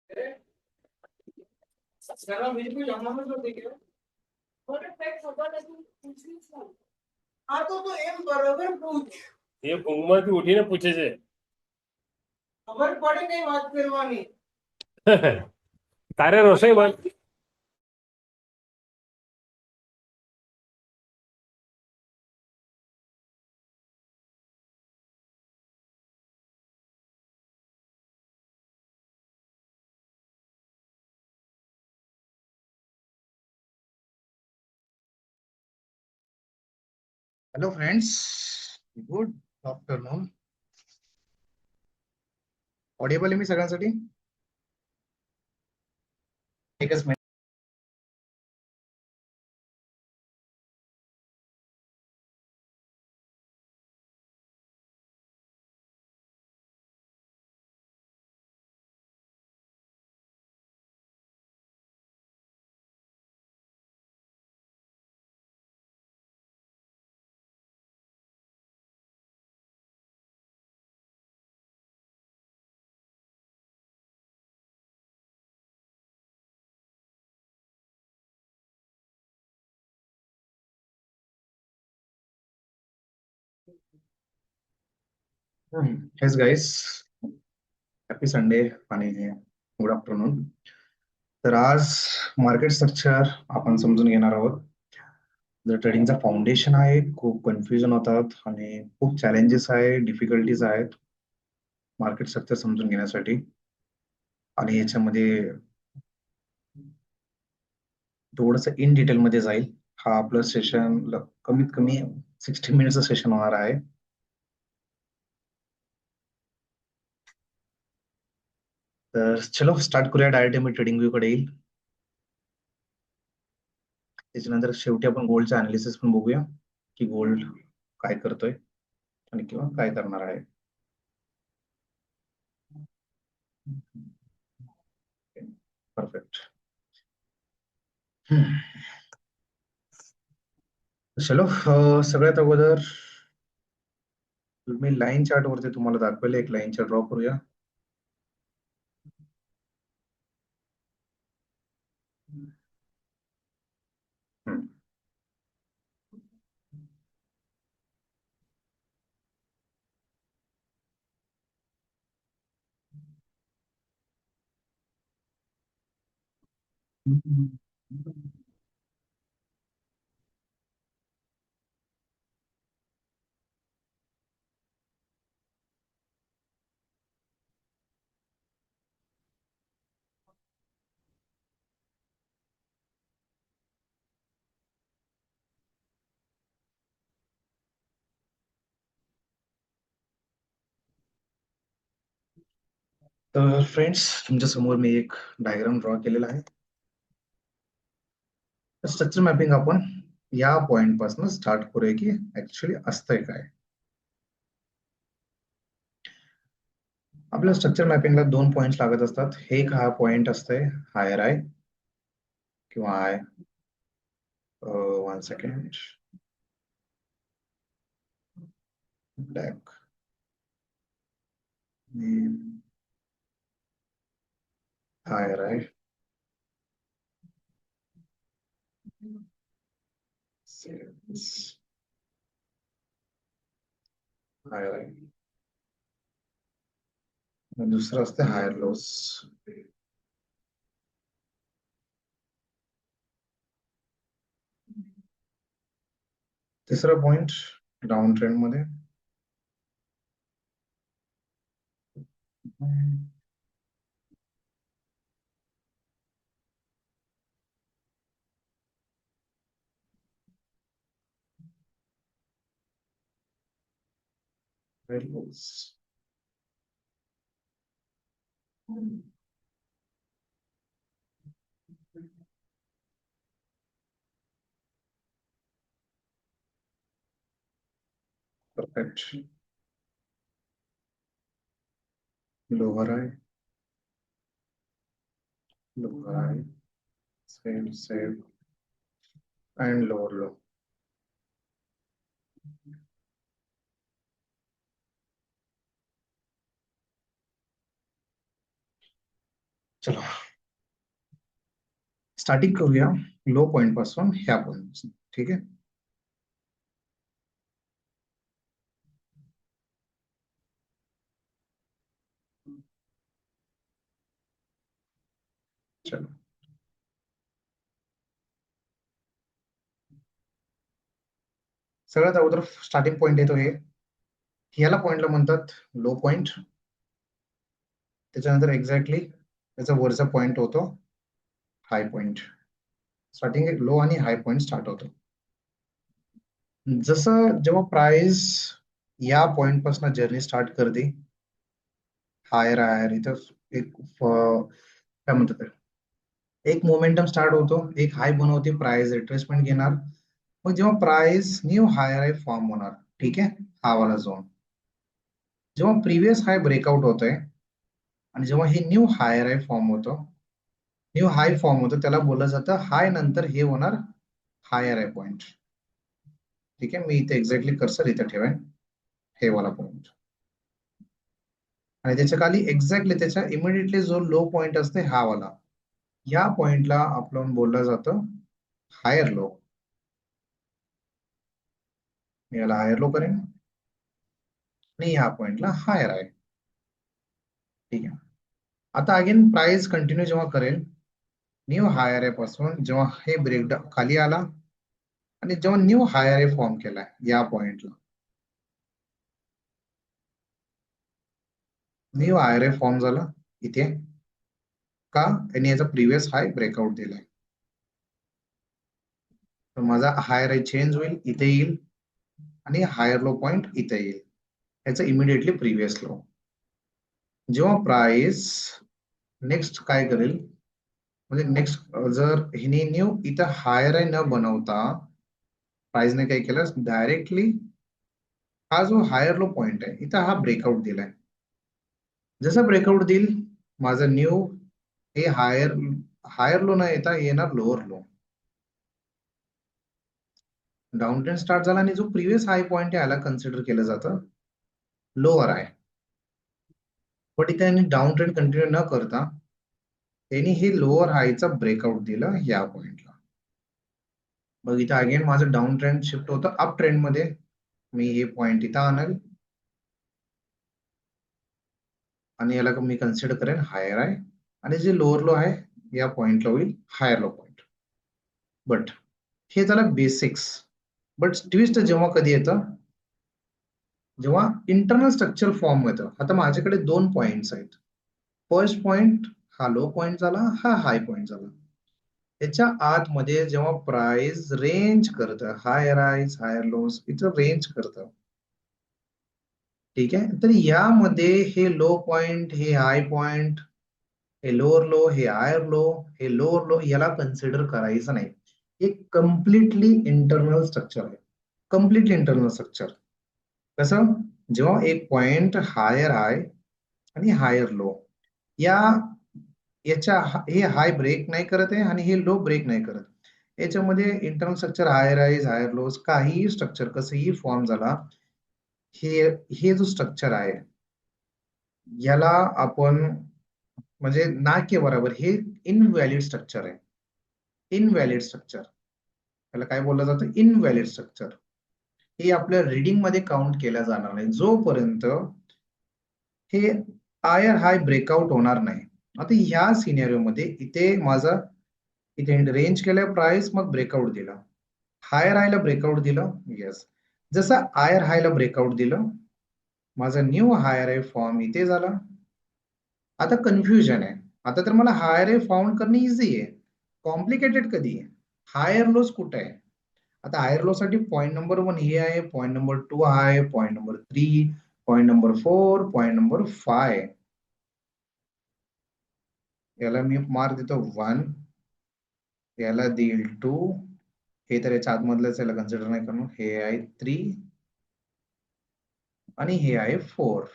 હા તો એમ બરોબર પૂછ. એ ઊંઘમાંથી ઉઠીને પૂછે છે. ખબર પડે કઈ વાત કરવાની. તારે રસોઈ બંધ. Hello friends, good afternoon. Audible आहे मी सगळ्यांसाठी? एकच minute. Yes guys, happy Sunday आणि गुड आफ्टरनून. तर आज मार्केट स्ट्रक्चर आपण समजून घेणार आहोत. जर ट्रेडिंगचा फाउंडेशन आहे, खूप कन्फ्युजन होतात आणि खूप चॅलेंजेस आहे, डिफिकल्टीज आहेत मार्केट स्ट्रक्चर समजून घेण्यासाठी. आणि याच्यामध्ये थोडस इन डिटेल मध्ये जाईल. हा आपलं सेशन कमीत कमी 60 मिनिटचं सेशन होणार आहे. तर चलो स्टार्ट करूया. डायरेक्ट मी ट्रेडिंग व्ह्यू कडे येईल. त्याच्यानंतर शेवटी आपण गोल्डचं अनालिसिस पण बघूया की गोल्ड काय करतोय आणि किंवा काय करणार आहे. परफेक्ट. चलो सगळ्यात अगोदर मी लाईन चार्ट वरती तुम्हाला दाखवले. एक लाईन चार्ट ड्रॉ करूया. तर फ्रेंड्स, तुमच्या समोर मी एक डायग्राम ड्रॉ केलेला आहे. स्ट्रक्चर मॅपिंग आपण या पॉइंट पासून स्टार्ट करूया की ऍक्च्युअली असतंय काय. आपल्या स्ट्रक्चर मॅपिंगला 2 पॉइंट्स लागत असतात. एक हा पॉइंट असतंय हायर आय किंवा high. 1 second. Black higher high, higher high. दुसरं असते हायर लॉस. तिसरा पॉइंट डाऊन ट्रेंड मध्ये. Perfect. Lower high, lower high, same, and lower low. चलो स्टार्टिंग करूया लो पॉइंट पासून ह्या पॉइंट पासून. ठीक आहे. चलो सगळ्यात अगोदर स्टार्टिंग पॉइंट येतो हे, ह्याला पॉइंटला म्हणतात लो पॉइंट. त्याच्यानंतर एक्झॅक्टली त्याचा वरचा पॉइंट होतो हाय पॉइंट. स्टार्टिंग लो आणि हाय पॉइंट स्टार्ट होतो. जसं जेव्हा प्राइस या पॉइंट पासून जर्नी स्टार्ट करते, हायर हायर इथं एक काय म्हणतात ते, एक मोमेंटम स्टार्ट होतो, एक हाय बनवते, प्राइस रिट्रेसमेंट घेणार. मग जेव्हा price new higher high form होणार, ठीक आहे, हा वाला झोन जेव्हा प्रिव्हियस हाय ब्रेकआउट होतोय आणि जेव्हा हे न्यू हायर हाय फॉर्म होतो, न्यू हाय फॉर्म होतो, त्याला बोललं जातं हाय नंतर हे होणार हायर हाय पॉइंट. ठीक आहे, मी इथे एक्झॅक्टली कर्सर इथे ठेवेन, हे वाला पॉइंट. आणि त्याच्या खाली एक्झॅक्टली त्याच्या इमिडिएटली जो लो पॉइंट असते हा वाला, या पॉइंटला आपण बोललं जातं हायर लो. मी याला हायर लो करेन आणि या पॉइंटला हायर आहे. ठीक आहे. आता अगेन प्राइस कंटिन्यू जेव्हा करेल न्यू हायर आहे पासून, जेव्हा हे ब्रेकडाऊन खाली आला आणि जेव्हा न्यू हायर आहे फॉर्म केलाय या पॉइंटला, न्यू हायर आहे फॉर्म झाला इथे का, आणि याचा प्रिव्हियस हाय ब्रेकआउट दिलाय. तर माझा हायर हाय चेंज होईल, इथे येईल आणि हायर लो पॉइंट इथे येईल, याचा इमिडिएटली प्रिव्हियस लो. जेव्हा प्राइस नेक्स्ट काय करेल, म्हणजे नेक्स्ट जर हिने न्यू इथं हायर आहे न बनवता प्राइसने काय केलं, डायरेक्टली हा जो हायर लो पॉइंट आहे इथं हा ब्रेकआउट दिलाय. जसा ब्रेकआउट देईल माझा न्यू हे हायर हायर लो न येता येणार lower low. Down trend start झाला आणि जो प्रिव्हियस हाय पॉइंट आहे याला कन्सिडर केलं जातं लोअर आहे. पण इथे डाऊन ट्रेंड कंटिन्यू न करता त्यांनी हे लोअर हायचा ब्रेकआउट दिलं या पॉइंटला. मग इथे अगेन माझं डाऊन ट्रेंड शिफ्ट होतं अप ट्रेंड मध्ये. मी हे पॉइंट इथं आणेल आणि याला मी कन्सिडर करेन हायर आहे, आणि जे लोअर लो आहे या पॉइंटला होईल हायर लो पॉइंट. बट हे झालं बेसिक्स. बट ट्विस्ट जेव्हा कधी येतं, जेव्हा इंटरनल स्ट्रक्चर फॉर्म होतं. आता माझ्याकडे दोन पॉइंट्स आहेत. फर्स्ट पॉइंट हा लो पॉइंट झाला, हा हाय पॉइंट झाला. याच्या आतमध्ये जेव्हा प्राइस रेंज करतं, हायर हायस हायर लोज इथं रेंज करतं. ठीक आहे. तर यामध्ये हे लो पॉइंट, हे हाय पॉइंट, हे लोअर लो, हे हायर लो, हे लोअर लो याला कन्सिडर करायचं नाही. हे कम्प्लिटली इंटरनल स्ट्रक्चर आहे. Completely internal structure. कसं, जेव्हा एक पॉइंट हायर हाय आणि हायर लो या याच्या हे हाय ब्रेक नाही करत आहे आणि हे लो ब्रेक नाही करत. याच्यामध्ये internal structure higher highs higher lows काहीही स्ट्रक्चर कसंही फॉर्म झाला, हे हे जो स्ट्रक्चर आहे याला आपण म्हणजे ना के बरोबर हे इनव्हॅलिड स्ट्रक्चर आहे. इनव्हॅलिड स्ट्रक्चर याला काय बोललं जातं, इनव्हॅलिड स्ट्रक्चर. हे आपल्या रीडिंग मध्ये काउंट केल्या जाणार नाही जोपर्यंत हे हायर हाय ब्रेकआउट होणार नाही. आता ह्या सिनेरिओ मध्ये इथे माझा इथे रेंज केलं प्राइस, मग ब्रेकआउट दिला, हायर हायला ब्रेकआउट दिलं, येस. जसं हायर हायला ब्रेकआउट दिलं माझा न्यू हायर हाय फॉर्म इथे झाला. आता कन्फ्युजन आहे. आता तर मला हायर हाय फाउंड करणे इझी आहे, कॉम्प्लिकेटेड कधी आहे, हायर लोज कुठे आहे. आता हायर लो साठी पॉईंट नंबर 1 हे आहे, पॉईंट नंबर 2 आहे, point number 3, point number 4, point number 5. याला मी मार्क देतो 1, याला देईल 2, हे तर याच्या आतमधलंच याला कन्सिडर नाही करणार, हे आहे 3 आणि हे आहे 4.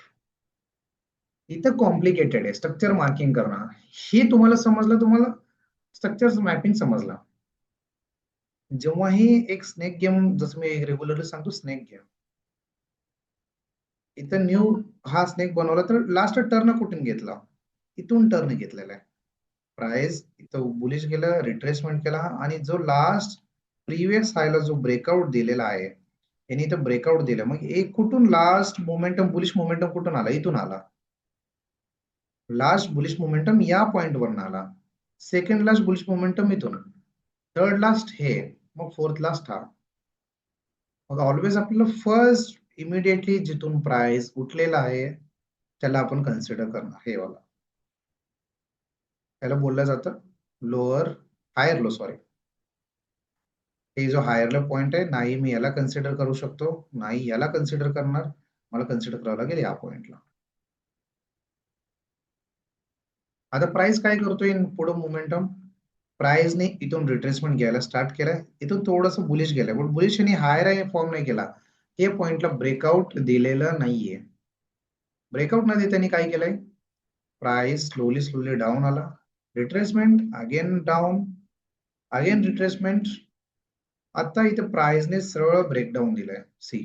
इथं कॉम्प्लिकेटेड आहे स्ट्रक्चर मार्किंग करणं. हे तुम्हाला समजलं, तुम्हाला स्ट्रक्चर मॅपिंग समजला. जेव्हाही एक स्नेक गेम, जसं मी रेग्युलरली सांगतो स्नेक गेम, इथं न्यू हा स्नेक बनवला तर लास्ट टर्न कुठून घेतला, इथून टर्न घेतलेला आहे. प्राइस इथं बुलिश गेलं, रिट्रेसमेंट केला आणि जो लास्ट प्रिव्हियस हायला जो ब्रेकआउट दिलेला आहे यांनी इथं ब्रेकआउट दिलं. मग एक कुठून लास्ट मोमेंटम बुलिश मोमेंटम कुठून आला? इथून आला. लास्ट बुलिश मोमेंटम या पॉइंट वरून आला. सेकंड लास्ट बुलिश मोमेंटम इथून, थर्ड लास्ट हे, मग फोर्थ लास्ट हा. मग ऑलवेज आपल्याला फर्स्ट इमिडिएटली जिथून प्राइस उठलेला आहे त्याला आपण कन्सिडर करणार. हे वाला त्याला बोललं जातं लोअर हायर लो, सॉरी. हे जो हायर लो पॉइंट आहे, नाही मी याला कन्सिडर करू शकतो, नाही याला कन्सिडर करणार, मला कन्सिडर करावं लागेल या पॉइंटला. आता प्राइस काय करतोय पुढे मोमेंटम? प्राइसने इथून रिट्रेसमेंट घ्यायला स्टार्ट केलाय, इथून थोडस बुलिश गेलाय, पण बुलिश आणि हायर आहे फॉर्म नाही केला. हे पॉइंटला ब्रेकआउट दिलेलं नाहीये. ब्रेकआउट न देताना काय केलंय? प्राइस स्लोली स्लोली डाऊन आला, retracement, again down, again retracement. आता इथे प्राइसने सरळ ब्रेकडाऊन दिलाय. सी,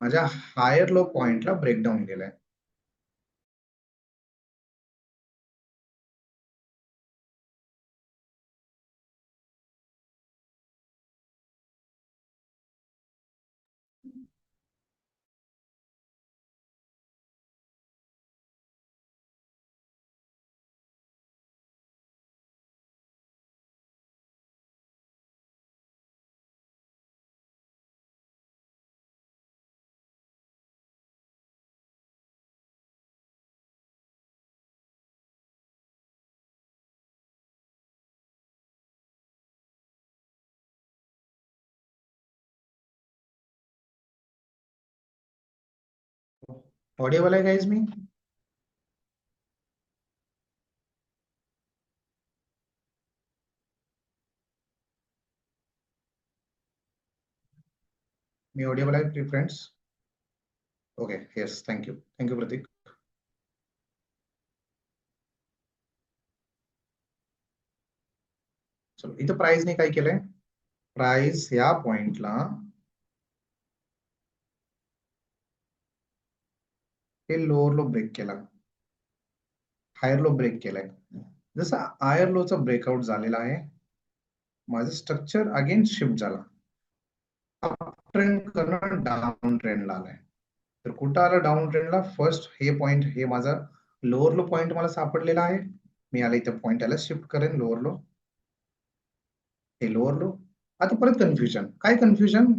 माझ्या हायर लो पॉइंटला ब्रेकडाऊन दिलाय. ऑडिओबल आहे गाईज मी? मी ऑडिओबल आहे friends? Okay, yes, thank you, thank you Pratik. चलो, इथं प्राइसने काय केलंय? प्राइस या पॉइंटला हे लोअर लो ब्रेक केला, हायर लो ब्रेक केलाय. जसा हायर लोचा ब्रेकआउट झालेला आहे, माझं स्ट्रक्चर अगेन शिफ्ट झाला, अप ट्रेंड करणं डाऊन ट्रेंडला आलाय. तर कुठं आलं डाऊन ट्रेंडला? फर्स्ट हे पॉइंट, हे माझा लोअर लो पॉइंट मला सापडलेला आहे. मी याला इथं पॉइंट याला शिफ्ट करेन, लोअर लो, हे लोअर लो. आता परत कन्फ्युजन. काय कन्फ्युजन?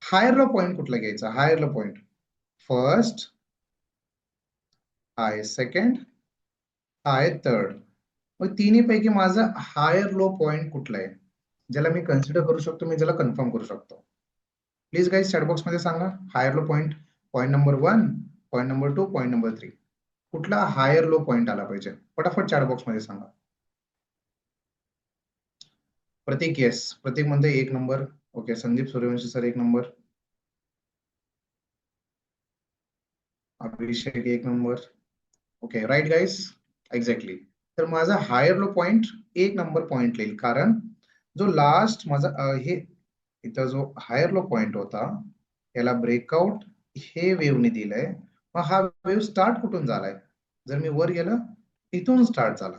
हायर लो पॉइंट कुठला घ्यायचा? हायर लो पॉइंट फर्स्ट, हाय सेकंड, हाय थर्ड. मग तिन्ही पैकी माझा हायर लो पॉइंट कुठला आहे ज्याला मी कन्सिडर करू शकतो, मी ज्याला कन्फर्म करू शकतो? प्लीज गाईज चॅटबॉक्स मध्ये सांगा. Higher low point, point number 1, point number 2, point number 3, कुठला हायर लो पॉइंट आला पाहिजे? फटाफट चॅटबॉक्स मध्ये सांगा. प्रतीक, येस, प्रतीक म्हणते 1 number. Okay, Sandeep Suryavanshi sir 1 number, Abhishek 1 number. Okay, right guys, exactly. तर माझा higher low point 1 number point येईल, कारण जो लास्ट माझा हे इथं जो हायर लो पॉइंट होता याला ब्रेकआउट हे वेव्हने दिलंय. मग हा वेव्ह स्टार्ट कुठून झालाय? जर मी वर गेलं, इथून स्टार्ट झाला,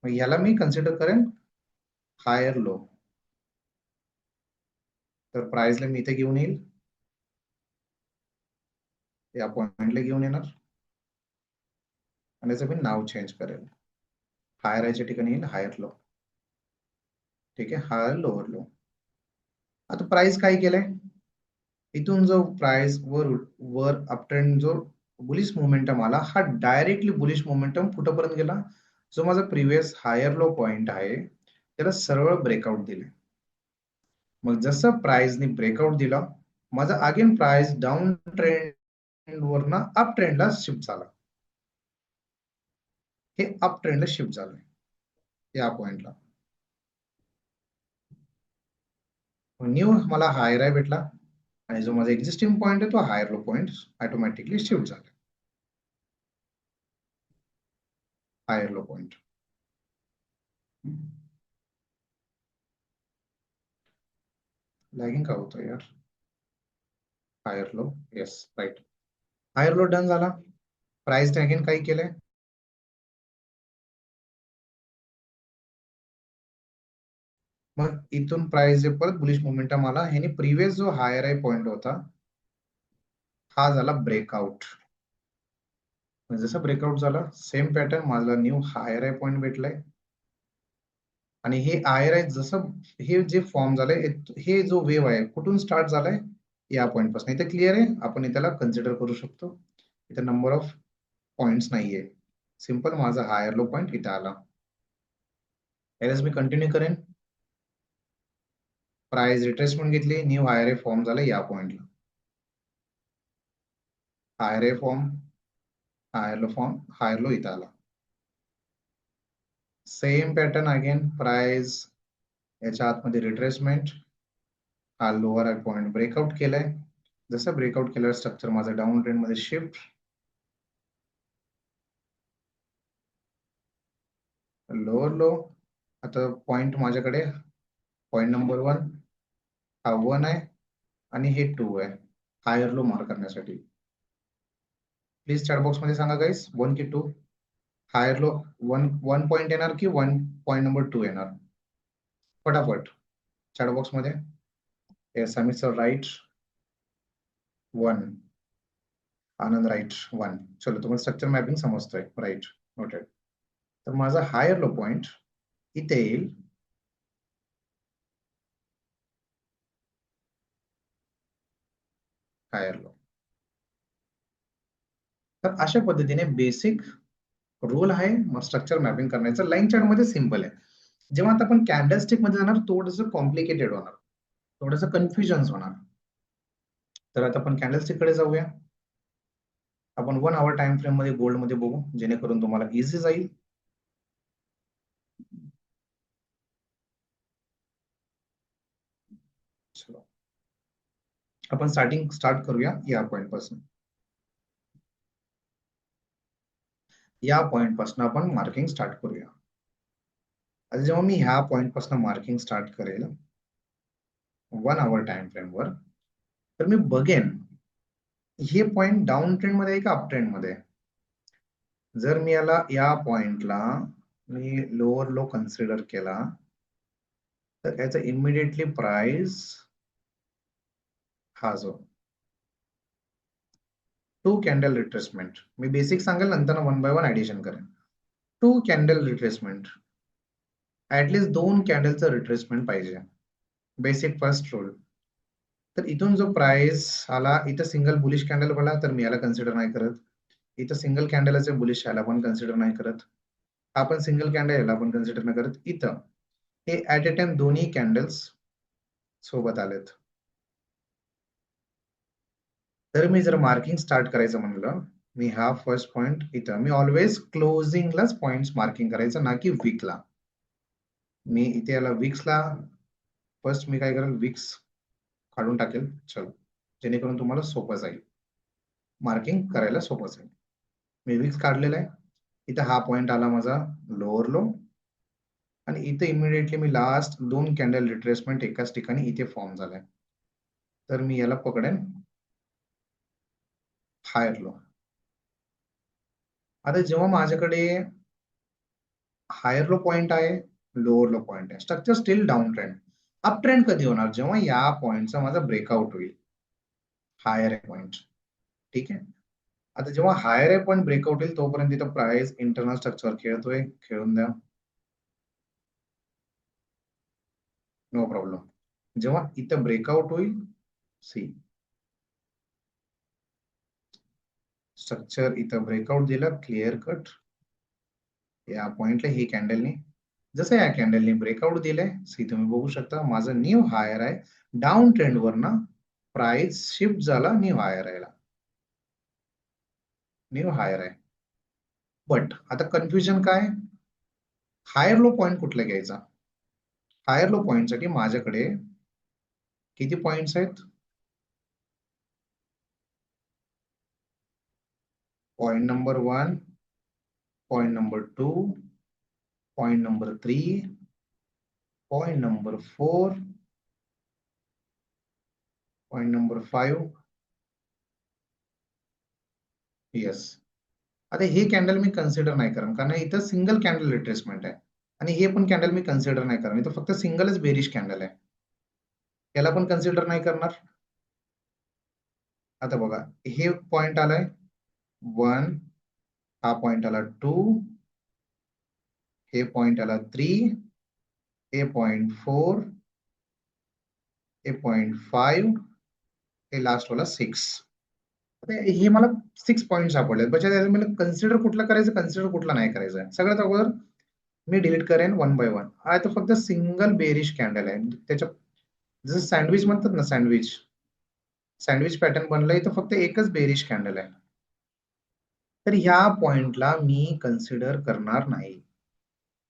मग याला मी कन्सिडर करेन हायर लो. तर प्राइसला मी इथे घेऊन येईल, या पॉइंटला घेऊन येणार आणि याचं मी नाव चेंज करेल. हायर आयच्या ठिकाणी येईल हायर लो. ठीक आहे, हायर लोअर लो. आता प्राइस काय केलंय? इथून जो प्राइस वर वर अपट्रेंड जो बुलिश मोमेंटम आला, हा डायरेक्टली बुलिश मोमेंटम कुठपर्यंत गेला? जो माझा प्रिव्हियस हायर लो पॉइंट आहे त्याला सरळ ब्रेकआउट दिले. मग जसं प्राइसने ब्रेकआउट दिला, माझा अगेन प्राइस डाऊन ट्रेंड वरनं अप ट्रेंडला शिफ्ट झाला. हे अप ट्रेंडला शिफ्ट झालंय या पॉइंटला. न्यू मला हायर आहे भेटला आणि जो माझा एक्झिस्टिंग पॉइंट आहे तो higher low point automatically shift झाला, हायर लो पॉइंट. लॅगिंग का होतं यार? Higher low, yes, right. Higher low done झाला. प्राइस अगेन काही केलंय? मग इथून प्राइस जे परत बुलिश मोमेंटम आला, ह्याने प्रिव्हियस जो हायर हाय पॉइंट होता हा झाला ब्रेकआउट. जसं ब्रेकआउट झाला सेम पॅटर्न, माझा न्यू हायर हाय पॉइंट भेटलाय. आणि हे हायर हाय जसं हे जे फॉर्म झालंय, हे जो वेव्ह आहे कुठून स्टार्ट झालाय, या पॉइंट पासून. इथे क्लिअर आहे, आपण त्याला कन्सिडर करू शकतो. इथे नंबर ऑफ पॉइंट्स नाहीये, सिंपल माझा हायर लो पॉइंट इथे आला. यावेळेस मी कंटिन्यू करेन. प्राइस रिट्रेसमेंट घेतली, न्यू हायर हाय फॉर्म झाला या पॉइंटला. Higher high form, higher low form, higher low इथं आला. सेम पॅटर्न अगेन, प्राइस याच्या आतमध्ये रिट्रेसमेंट, हा लोअर हाय पॉइंट ब्रेकआउट केलाय. जसं ब्रेकआउट केलं स्ट्रक्चर माझं डाऊन ट्रेंड मध्ये शिफ्ट, लोअर लो. आता पॉइंट माझ्याकडे पॉइंट नंबर 1 हा 1 आहे आणि हे 2 आहे हायर लो मार्क करण्यासाठी. प्लीज चॅट बॉक्स मध्ये सांगा गाईस, 1 की 2? हायर लो 1 पॉइंट येणार की 1 पॉइंट नंबर 2 येणार? फटाफट चॅट बॉक्स मध्ये. Yes Amit sir right, 1. Anand right, 1. चलो तुम्हाला स्ट्रक्चर मॅपिंग समजतोय, राईट, नोटेड. तर माझा हायर लो पॉइंट इथे येईल, हायर लो. तर अशा पद्धतीने बेसिक रूल आहे मग स्ट्रक्चर मॅपिंग करण्याचा. लाईन चार्ट मध्ये सिंपल आहे. जेव्हा आता आपण कॅन्डलस्टिक मध्ये जाणार थोडंसं कॉम्प्लिकेटेड होणार, थोडंसं कन्फ्युजन होणार. तर आता आपण कॅन्डलस्टिक कडे जाऊया. आपण 1 आवर टाइम फ्रेम मध्ये गोल्ड मध्ये बघू, जेणेकरून तुम्हाला इझी जाईल. चलो आपण स्टार्ट करूया या पॉइंट पासून. या पॉइंट पासून आपण मार्किंग स्टार्ट करूया. आता जेव्हा मी ह्या पॉइंट पासून मार्किंग स्टार्ट करेल 1 आवर टाइम फ्रेम वर, तर मी बघेन हे पॉइंट डाऊन ट्रेंड मध्ये आहे का अप ट्रेंड मध्ये. जर मी याला या पॉइंटला मी लोअर लो कन्सिडर केला तर याचा इमिडिएटली प्राइस हा जो 2 कॅन्डल रिट्रेसमेंट, मी बेसिक सांगेल नंतर 1 बाय 1 ऍडिशन करेन. 2 कॅन्डल रिट्रेसमेंट, ऍटलीस्ट 2 कॅन्डलचं रिट्रेसमेंट पाहिजे, बेसिक फर्स्ट रूल. तर इथून जो प्राइस आला, इथं सिंगल बुलिश कॅन्डल पडला तर मी याला कन्सिडर नाही करत. इथं सिंगल कॅन्डल असेल बुलिश, याला पण कन्सिडर नाही करत. आपण सिंगल कॅन्डल याला पण कन्सिडर नाही करत. इथं हे ऍट अ टाइम दोन्ही कॅन्डल्स सोबत आलेत. तर मी जर मार्किंग स्टार्ट करायचं म्हणलं, मी हा फर्स्ट पॉइंट इथं, मी ऑलवेज क्लोजिंगलाच पॉइंट्स मार्किंग करायचं, ना की वीकला. मी इथे याला वीक्सला फर्स्ट मी काय करेल, वीक्स काढून टाकेल, चलो, जेणेकरून तुम्हाला सोपं जाईल, मार्किंग करायला सोपं जाईल. मी वीक्स काढलेला आहे. इथं हा पॉइंट आला माझा लोअर लो, आणि इथे इमिडिएटली मी लास्ट 2 कॅन्डल रिट्रेसमेंट एकाच ठिकाणी इथे फॉर्म झालाय. तर मी याला पकडेन हायर लो. आता जेव्हा माझ्याकडे हायर लो पॉइंट आहे, लोअर लो पॉइंट आहे, structure steel down trend. Up trend कधी होणार, जेव्हा या पॉइंटचा माझा ब्रेकआउट होईल, हायर पॉइंट. ठीक आहे. आता जेव्हा हायर पॉइंट ब्रेकआउट होईल तोपर्यंत इथं प्राइस इंटरनल स्ट्रक्चर खेळतोय, खेळून द्या, नो प्रॉब्लेम. जेव्हा इथं ब्रेकआउट होईल, सी स्ट्रक्चर इथं ब्रेकआउट दिला, क्लिअर कट. या पॉइंटला ही कॅन्डलने, जसं या कॅन्डलने ब्रेकआउट दिलंय, सी तुम्ही बघू शकता माझं न्यू हायर आहे. डाऊन ट्रेंड वर ना प्राइस शिफ्ट झाला न्यू हायर आहे, न्यू हायर आहे. बट आता कन्फ्युजन काय, हायर लो पॉइंट कुठला घ्यायचा. हायर लो पॉइंट साठी माझ्याकडे किती पॉइंट्स आहेत, point number 1, point number 2, point number 3, point number 4, point number 5. Yes. आता हे कॅन्डल मी कन्सिडर नाही करत, कारण इथं सिंगल कॅन्डल रिट्रेसमेंट आहे. आणि हे पण कॅन्डल मी कन्सिडर नाही करणार, इथं फक्त सिंगलच बेरिश कॅन्डल आहे, याला पण कन्सिडर नाही करणार. आता बघा, हे पॉइंट आलाय 1, हा पॉइंट आला 2, हे पॉइंट आला 3, हे पॉइंट 4, हे पॉइंट 5, हे लास्ट वाला 6. हे मला 6 पॉइंट सापडले. त्याच्यात मला कन्सिडर कुठला करायचं, कन्सिडर कुठला नाही करायचं. सगळ्यात अगोदर मी डिलीट करेन 1 बाय 1. हा तर फक्त सिंगल बेरिश कॅन्डल आहे. त्याच्या जसं सँडविच म्हणतात ना, सँडविच पॅटर्न बनलंय, तर फक्त एकच बेरिश कॅन्डल आहे. तर ह्या पॉइंटला मी कन्सिडर करणार नाही.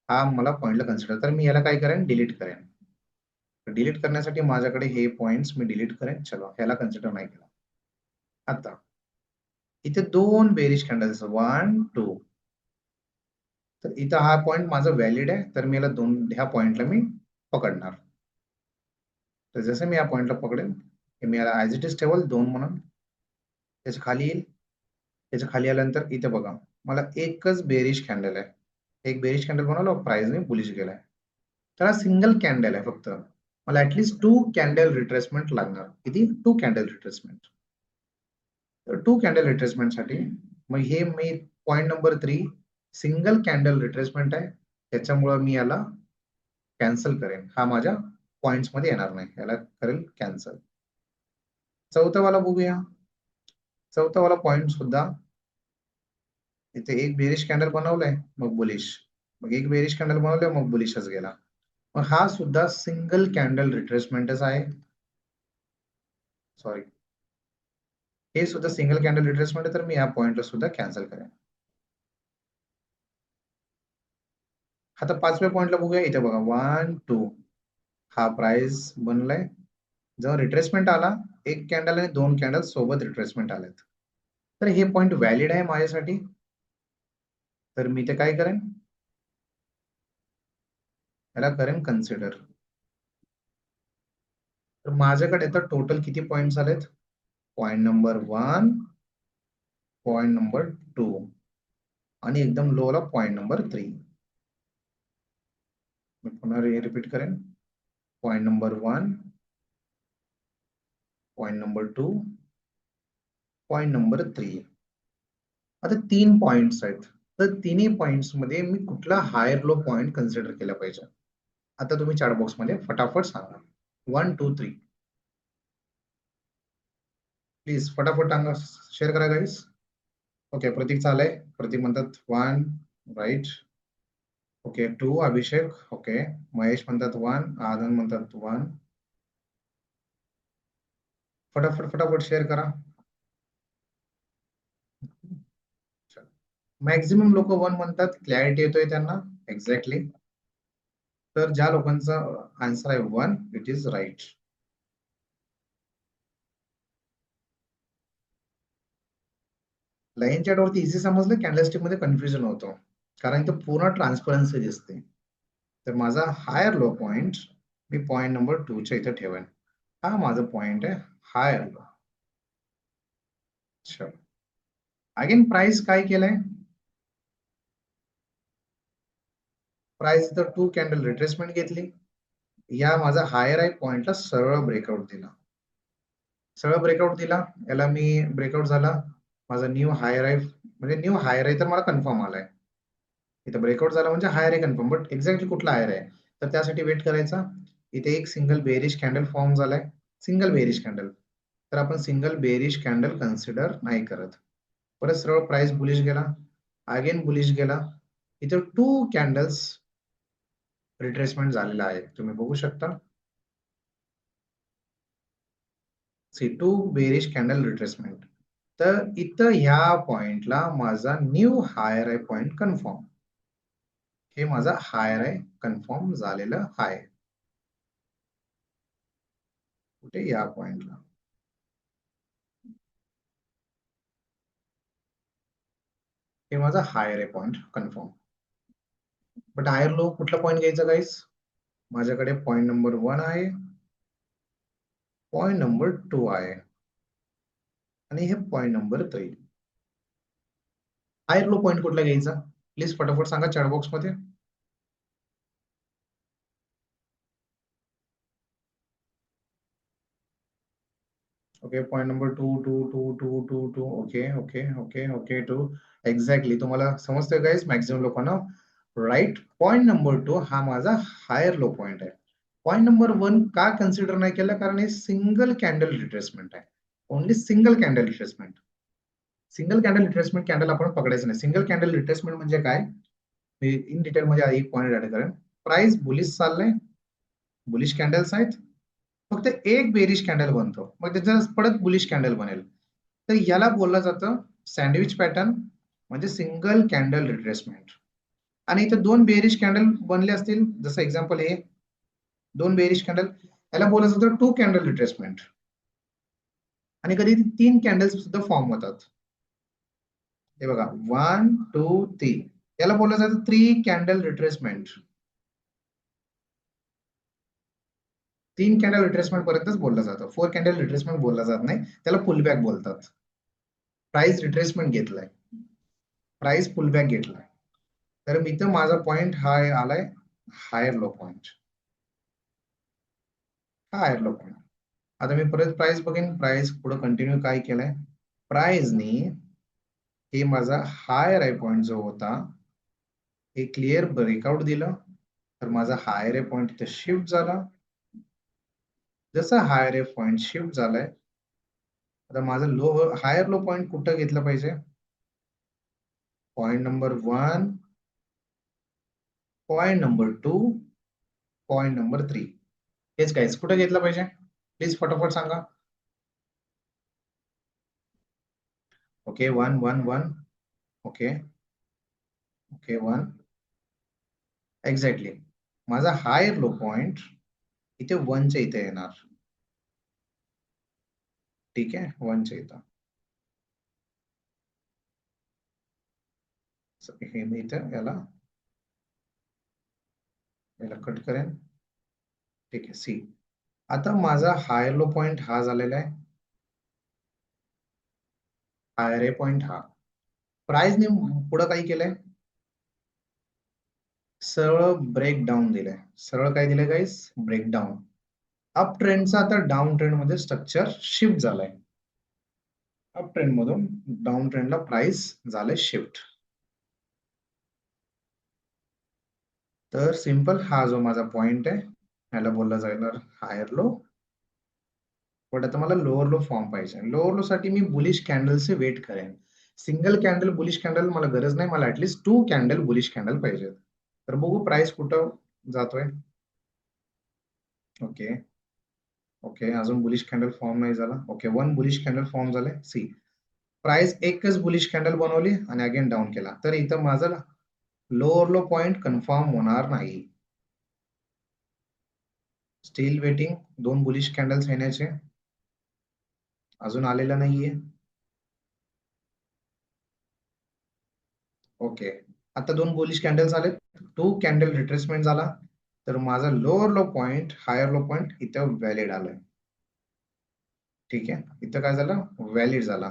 हा मला पॉइंटला कन्सिडर, तर मी याला काय करेन, डिलीट करेन. डिलीट करण्यासाठी माझ्याकडे हे पॉइंट्स मी डिलीट करेन. चलो, ह्याला कन्सिडर नाही केला. आता इथे 2 बेरिश कॅन्डल्स 1, 2. तर इथं हा पॉइंट माझा व्हॅलिड आहे, तर मी याला ह्या पॉइंटला मी पकडणार. तर जसं मी या पॉइंटला पकडेल, मी याला ऍज इट इज ठेवल 2 म्हणून. त्याच्या खाली येईल, त्याच्या खाली आल्यानंतर इथे बघा, मला एकच बेरिश कॅन्डल आहे. एक बेरिश कॅन्डल बनवलं, प्राइसने बुलिश गेलाय. तर हा सिंगल कॅन्डल आहे फक्त. मला ऍटलीस्ट 2 कॅन्डल रिट्रेसमेंट लागणार. किती? 2 कॅन्डल रिट्रेसमेंट. तर 2 कॅन्डल रिट्रेसमेंटसाठी मग हे मी point number 3 single candle retracement आहे, त्याच्यामुळं मी याला कॅन्सल करेन. हा माझ्या पॉइंट्स मध्ये येणार नाही, याला करेल कॅन्सल. चौथा वाला बघूया. चौथा वाला पॉइंट सुद्धा इथे एक बेरिश कॅन्डल बनवलंय, मग बुलिश. मग एक बेरिश कॅन्डल बनवलंय, मग बुलिशच गेला. मग हा सुद्धा सिंगल कॅन्डल रिट्रेसमेंटच आहे. सॉरी, हे सुद्धा सिंगल कॅन्डल रिट्रेसमेंट आहे, तर मी या पॉइंटला सुद्धा कॅन्सल करेन. आता 5व्या पॉइंटला बघूया. इथे बघा 1, 2 हा प्राइस बनलाय. जेव्हा रिट्रेसमेंट आला, एक कॅन्डल आणि 2 कॅन्डल सोबत रिट्रेसमेंट आलेत, तर हे पॉइंट व्हॅलिड आहे माझ्यासाठी. तर मी ते काय करेन, याला करेन कन्सिडर. तर माझ्याकडे आता टोटल किती पॉइंट्स आलेत? पॉइंट नंबर 1, पॉइंट नंबर 2 आणि एकदम लोला पॉइंट नंबर 3. मी पुन्हा रिपीट करेन. Point number 1, point number 2, point number 3. आता 3 पॉइंट्स आहेत, तर तिन्ही पॉइंट्स मध्ये मी कुठला हायर लो पॉइंट कन्सिडर केला पाहिजे? आता तुम्ही चॅट बॉक्स मध्ये फटाफट सांगा. 1, 2, 3 प्लीज फटाफट सांगा, शेअर करा गाईस. ओके, प्रतीक चालय. प्रतीक म्हणतात 1 राईट. ओके, 2 अभिषेक. ओके, महेश म्हणतात 1, आनंद म्हणतात 1. फटाफट फटाफट शेअर करा. मॅक्झिमम लोक 1 म्हणतात, क्लॅरिटी येतोय त्यांना. एक्झॅक्टली. तर ज्या लोकांचा आन्सर आहे 1, it is right. Line chat वरती इझी समजलं, कॅन्डलस्टिक मध्ये कन्फ्युजन होतो, कारण इथं पूर्ण ट्रान्सपरन्सी दिसते. तर माझा हायर लो पॉइंट मी पॉइंट नंबर 2 च्या इथे ठेवेन. हा माझा पॉइंट आहे हायर लो. अगेन प्राइस काय केलंय? प्राइस इथं 2 कॅन्डल रिट्रेसमेंट घेतली. या माझा हायर आहे पॉइंटला सरळ ब्रेकआउट दिला. सरळ ब्रेकआउट दिला, याला मी ब्रेकआउट झाला, माझा न्यू हायर आहे, म्हणजे न्यू हायर आहे तर मला कन्फर्म आलाय. इथं ब्रेकआउट झाला म्हणजे हायर आहे कन्फर्म, बट एक्झॅक्टली कुठला हायर आहे तर त्यासाठी वेट करायचा. इथे एक सिंगल बेरिश कॅन्डल फॉर्म झालाय, सिंगल बेरिश कॅन्डल. तर आपण सिंगल बेरिश कॅन्डल कन्सिडर नाही करत. परत सरळ प्राइस बुलिश गेला, अगेन बुलिश गेला. इथे 2 कॅन्डल्स रिट्रेसमेंट झालेला आहे, तुम्ही बघू शकता. C2 bearish candle retracement. तर इथं ह्या पॉइंटला माझा न्यू हायर आहे पॉइंट कन्फर्म. हे माझा हायर आहे कन्फर्म झालेलं आहे. कुठे? या पॉइंटला. हे माझा हायर आहे point confirm. But higher low कुठला पॉइंट घ्यायचा गाईस? माझ्याकडे पॉइंट नंबर 1 आहे, पॉइंट नंबर 2 आहे आणि हे point number 3. Higher low point कुठला घ्यायचा? प्लीज फटाफट सांगा चॅट बॉक्स मध्ये. Okay point number 2 okay 2 exactly. तुम्हाला समजतंय गाईज मॅक्झिमम लोकांना. राईट. पॉईंट नंबर 2 हा माझा हायर लो पॉईंट आहे. पॉईंट नंबर 1 का कन्सिडर नाही केलं? कारण हे सिंगल कॅन्डल रिट्रेसमेंट आहे. Only single candle retracement. Single candle retracement candle आपण पकडायचं नाही. सिंगल कॅन्डल रिट्रेसमेंट म्हणजे काय? मी इन डिटेल मध्ये आधी एक पॉईंट ऍड करेन. प्राइस बुलिश चाललंय, बुलिश कॅन्डल्स आहेत, फक्त एक बेरिश कॅन्डल बनतो, मग त्याचं परत बुलिश कॅन्डल बनेल, तर याला बोललं जातं सँडविच पॅटर्न, म्हणजे सिंगल कॅन्डल रिट्रेसमेंट. आणि इथे दोन बेरिश कॅन्डल बनले असतील, जसं एक्झाम्पल हे दोन बेरिश कॅन्डल, याला बोललं जातं टू कॅन्डल रिट्रेसमेंट. आणि कधी तीन कॅन्डल्स सुद्धा फॉर्म होतात. हे बघा 1 2 3, याला बोललं जातं 3 कॅन्डल रिट्रेसमेंट. 3 कॅन्डल रिट्रेसमेंट पर्यंतच बोललं जातं. 4 कॅन्डल रिट्रेसमेंट बोललं जात नाही, त्याला पुलबॅक बोलतात. प्राइस रिट्रेसमेंट घेतलाय, प्राइस पुलबॅक घेतलाय. तर मी तर माझा पॉइंट हा आलाय हायर लो पॉइंट, हा हायर लो पॉइंट. आता मी परत प्राइस बघेन, प्राइस पुढे कंटिन्यू काय केलंय, प्राइसनी हे माझा हायर आहे पॉइंट जो होता, हे क्लिअर ब्रेकआउट दिलं, तर माझा हायर आहे पॉइंट इथे शिफ्ट झाला. जसा हायर आहे पॉइंट शिफ्ट झालाय, आता माझं लो हायर लो पॉइंट कुठं घेतलं पाहिजे? Point number 1, point number 2, point number 3. हेच गाईज कुठं घेतलं पाहिजे? प्लीज फटाफट सांगा. Okay 1 1 1, okay okay 1, exactly. माझा हायर लो पॉइंट इथे 1 च्या इथे येणार. ठीक आहे, 1 च्या इथं. हे मी इथं याला कट करेन. ठीक आहे, सी. आता माझा हायर लो पॉइंट हा झालेला आहे, हायर ए पॉइंट हा. प्राइसने पुढं काही केलंय, सरळ ब्रेकडाऊन दिलंय. सरळ काय दिलंय गाईस? ब्रेकडाऊन. अप ट्रेंडचा आता डाऊन ट्रेंड मध्ये स्ट्रक्चर शिफ्ट झालाय. अप ट्रेंड मधून डाऊन ट्रेंडला प्राइस झालंय शिफ्ट. तर सिंपल हा जो माझा पॉइंट आहे, याला बोलला जाणार हायर लो. पण आता मला लोअर लो फॉर्म पाहिजे. लोअर लो साठी मी बुलिश कॅन्डलचे वेट करेन. सिंगल कॅन्डल बुलिश कॅन्डल मला गरज नाही, मला ऍटलीस्ट 2 कॅन्डल बुलिश कॅन्डल पाहिजेत. तर बघू प्राइस कुठं जातोय. ओके ओके, अजून बुलिश कॅन्डल फॉर्म नाही झाला. ओके 1 बुलिश कॅन्डल फॉर्म झालाय. सी, प्राइस एकच बुलिश कॅन्डल बनवली आणि अगेन डाऊन केला, तर इथं माझं लोअर लो पॉइंट कन्फर्म होणार नाही. स्टील वेटिंग 2 बुलिश कॅन्डल्स येण्याचे, अजून आलेला नाहीये. ओके, आता 2 बुलिश कॅन्डल्स आले, 2 कॅन्डल रिट्रेसमेंट झाला, तर माझा lower low point higher low point इथं व्हॅलिड आलाय. ठीक आहे, इथं काय झालं? व्हॅलिड झाला.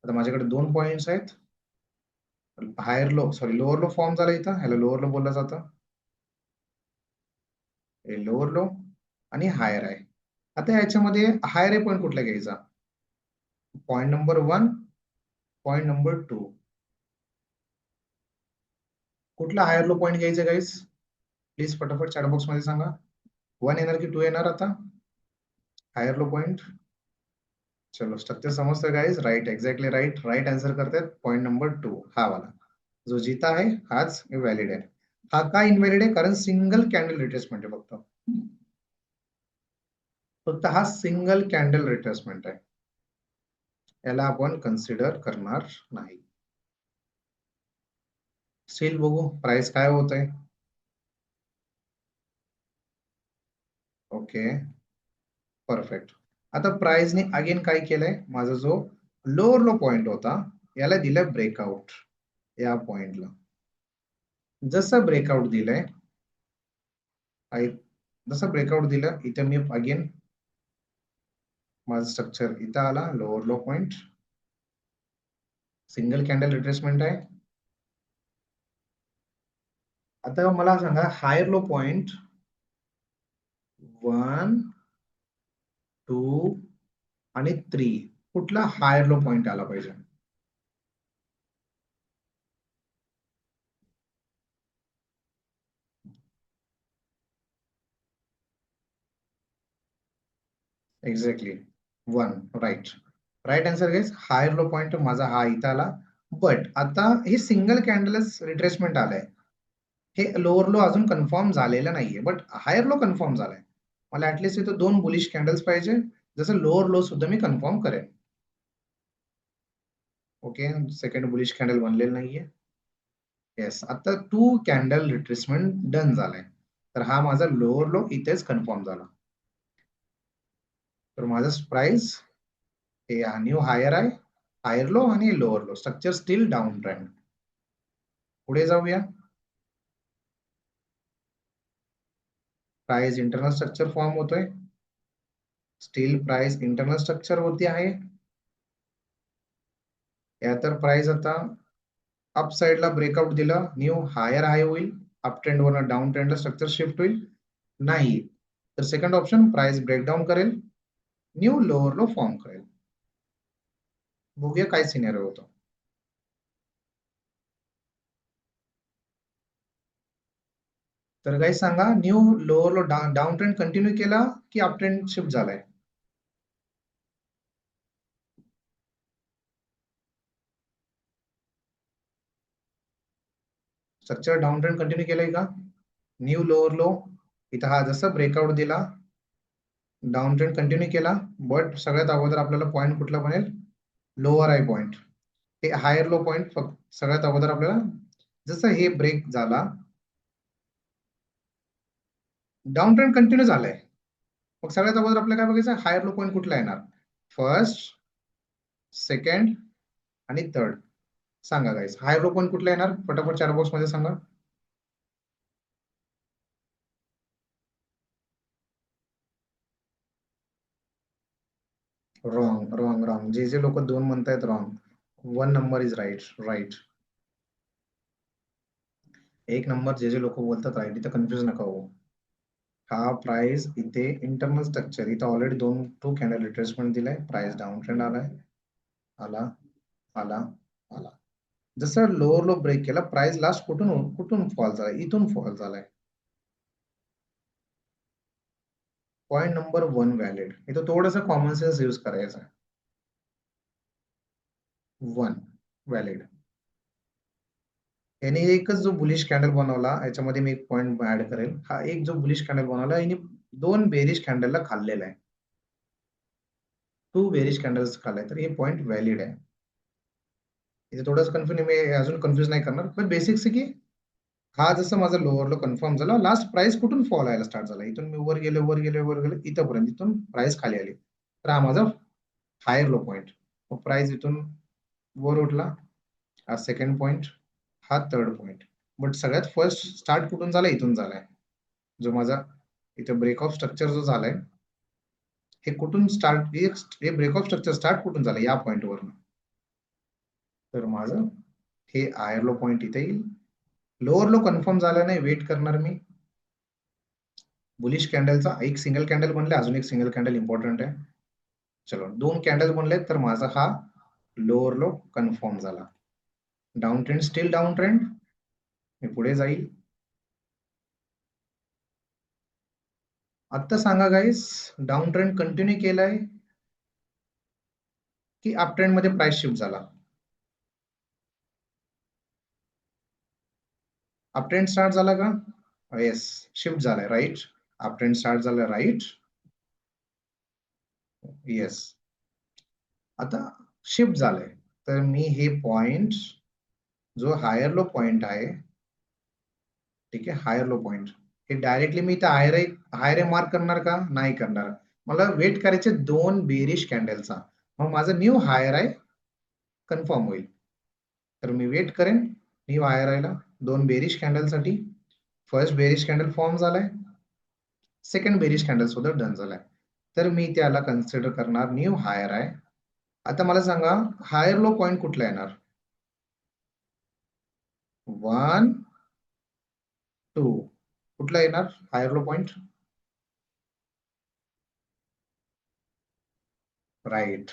आता माझ्याकडे 2 पॉइंट्स आहेत. Higher low sorry lower low form झाला इथं, ह्याला लोअर लो बोललं जातं. हे लोअर लो आणि हायर आहे. आता याच्यामध्ये हायर आहे पॉइंट कुठला घ्यायचा? Point number 1, point number 2. कुठला हायर लो पॉइंट घ्यायचा गाईस? प्लीज फटाफट चॅट बॉक्स मध्ये सांगा. 1 येणार की 2 येणार? आता हायर लो पॉइंट. चलो स्ट्रक्चर समजतं guys. Right, exactly right, right answer करतायत. पॉइंट नंबर 2 हा वाला जो जीता आहे हाच व्हॅलिड आहे. हा का इनव्हॅलिड आहे? कारण सिंगल कॅन्डल रिट्रेसमेंट आहे. फक्त हा सिंगल कॅन्डल रिट्रेसमेंट आहे, याला आपण कन्सिडर करणार नाही. स्टील बघू प्राइस काय होत आहे. Okay perfect. आता प्राइसने अगेन काय केलंय, माझा जो लोअर लो पॉइंट होता याला दिलं ब्रेकआउट. या पॉइंटला जसं ब्रेकआउट दिलंय, जसं ब्रेकआउट दिलं, इथे मी अगेन माझं स्ट्रक्चर इथं आला, lower low point, single candle retracement आहे. आता मला सांगा हायर लो पॉइंट 1 2 आणि 3 कुठला हायर लो पॉइंट आला पाहिजे. Exactly 1 right. Right answer guys. Higher low point माझा हा इथं आला. बट आता हे सिंगल कॅन्डलच रिट्रेसमेंट आलंय. हे लोअर लो अजून कन्फर्म झालेलं नाहीये, बट हायर लो कन्फर्म झालाय. मला ऍटलिस्ट इथं 2 बुलिश कॅन्डल्स पाहिजे, जसं लोअर लो सुद्धा मी कन्फर्म करेन. ओके, सेकंड बुलिश कॅन्डल बनलेलं नाहीये. येस, आता 2 कॅन्डल रिट्रेसमेंट डन झालाय. तर हा माझा लोअर लो इथेच कन्फर्म झाला. तर माझं प्राइस हे न्यू हायर आहे, हायर लो आणि lower low. Structure steel down trend. पुढे जाऊया. प्राइस इंटरनल स्ट्रक्चर फॉर्म होतोय. स्टील प्राइस इंटरनल स्ट्रक्चर होती आहे. या तर प्राइस आता अप साइडला ब्रेकआउट दिलं, न्यू हायर हाय होईल, अप ट्रेंड वरनं डाऊन ट्रेंडला स्ट्रक्चर शिफ्ट होईल. नाही तर सेकंड ऑप्शन प्राइस ब्रेकडाऊन करेल, न्यू लोअर लो फॉर्म करेल. बघूया काय सिनेरियो होतो. तर काही सांगा, new lower low down trend continue केला की अप ट्रेंड शिफ्ट झालाय. स्ट्रक्चर डाऊन ट्रेंड कंटिन्यू केलंय का. न्यू लोअर लो इथं हा जसं ब्रेकआउट दिला, डाऊन ट्रेंड कंटिन्यू केला, बट सगळ्यात अगोदर आपल्याला पॉईंट कुठला बनेल, लोअर हाय पॉईंट. हे हायर लो पॉईंट फक्त सगळ्यात अगोदर आपल्याला, जसं हे ब्रेक झाला, डाऊन ट्रेंड कंटिन्यू झालाय, मग सगळ्यात अगोदर आपल्याला काय बघायचं, हायर लो पॉईंट कुठला येणार, फर्स्ट, सेकंड आणि थर्ड. सांगा गाईस, हायर लो पॉईंट कुठला येणार, फटाफट चार बॉक्स मध्ये सांगा. Wrong wrong wrong. जे लोक 2 म्हणतायत wrong. 1 number is right. Right, 1 number जे लोक बोलतात राईट. इथं कन्फ्युज नका हो. हा प्राइस इथे इंटरनल स्ट्रक्चर, इथं ऑलरेडी 2 कॅन्डल रिट्रेसमेंट दिलाय, प्राइस डाऊन ट्रेंड आलाय, आला आला आला. जसं लोअर लो ब्रेक केला, प्राइस लास्ट कुठून कुठून फॉल झालाय, इथून फॉल झालाय. Point number 1 valid. इथं थोडंसं कॉमन सेन्स यूज करायचं. 1 व्हॅलिड. याने एकच जो बुलिश कॅन्डल बनवला, याच्यामध्ये मी एक पॉइंट ऍड करेल. हा एक जो बुलिश कॅन्डल बनवला, याने 2 बेरिश कॅन्डलला खाल्लेला आहे. 2 बेरिश कॅन्डल्स खाल्लाय, तर हे पॉइंट व्हॅलिड आहे. इथे थोडंसं कन्फ्युज, मी अजून कन्फ्युज नाही करणार, पण बेसिक्स की हा जसं माझा लोअर लो कन्फर्म झाला, लास्ट प्राइस कुठून फॉल व्हायला स्टार्ट झाला, इथून मी वर गेलो वर गेलो वर गेलो इथंपर्यंत, इथून प्राइस खाली आली, तर हा माझा हायर लो पॉइंट. मग प्राइस इथून वर उठला, हा सेकंड पॉइंट, हा थर्ड पॉइंट. बट सगळ्यात फर्स्ट स्टार्ट कुठून झाला, इथून झालाय. जो माझा इथे ब्रेक ऑफ स्ट्रक्चर जो झालाय, हे कुठून स्टार्ट, हे ब्रेक ऑफ स्ट्रक्चर स्टार्ट कुठून झालं, या पॉइंट वरून. तर माझं हे हायर लो पॉइंट इथे येईल. लोअर लो कन्फर्म झाला नाही, वेट करणार मी. बुलिश कॅन्डलचा एक सिंगल कॅन्डल बनले, अजून एक सिंगल कॅन्डल इम्पॉर्टंट आहे. चलो 2 कॅन्डल बनले, तर माझा हा लोअर लो कन्फर्म झाला. Down trend still down trend. मी पुढे जाईल. आता सांगा गाईस, डाऊन ट्रेंड कंटिन्यू केलाय की अप ट्रेंड मध्ये प्राइस शिफ्ट झाला. अप ट्रेंड स्टार्ट झाला का. येस, शिफ्ट झालाय. राईट, अप ट्रेंड स्टार्ट झालाय. Right, yes. आता शिफ्ट झालंय, तर मी हे पॉइंट, जो हायर लो पॉइंट आहे, ठीक आहे, हायर लो पॉइंट, हे डायरेक्टली मी इथं हायर मार्क करणार का, नाही करणार. मला वेट करायचे 2 बेरिश कॅन्डलचा, मग माझं न्यू हायर आहे कन्फर्म होईल. तर मी वेट करेन न्यू हायर आयला 2 बेरिश कॅन्डल साठी. फर्स्ट बेरिश कॅन्डल फॉर्म झालाय, सेकंड बेरिश कॅन्डल सुद्धा डन झालाय, तर मी त्याला कन्सिडर करणार न्यू हायर आहे. आता मला सांगा, हायर लो पॉइंट कुठला येणार. 1 2 कुठला येणार higher low point. Right.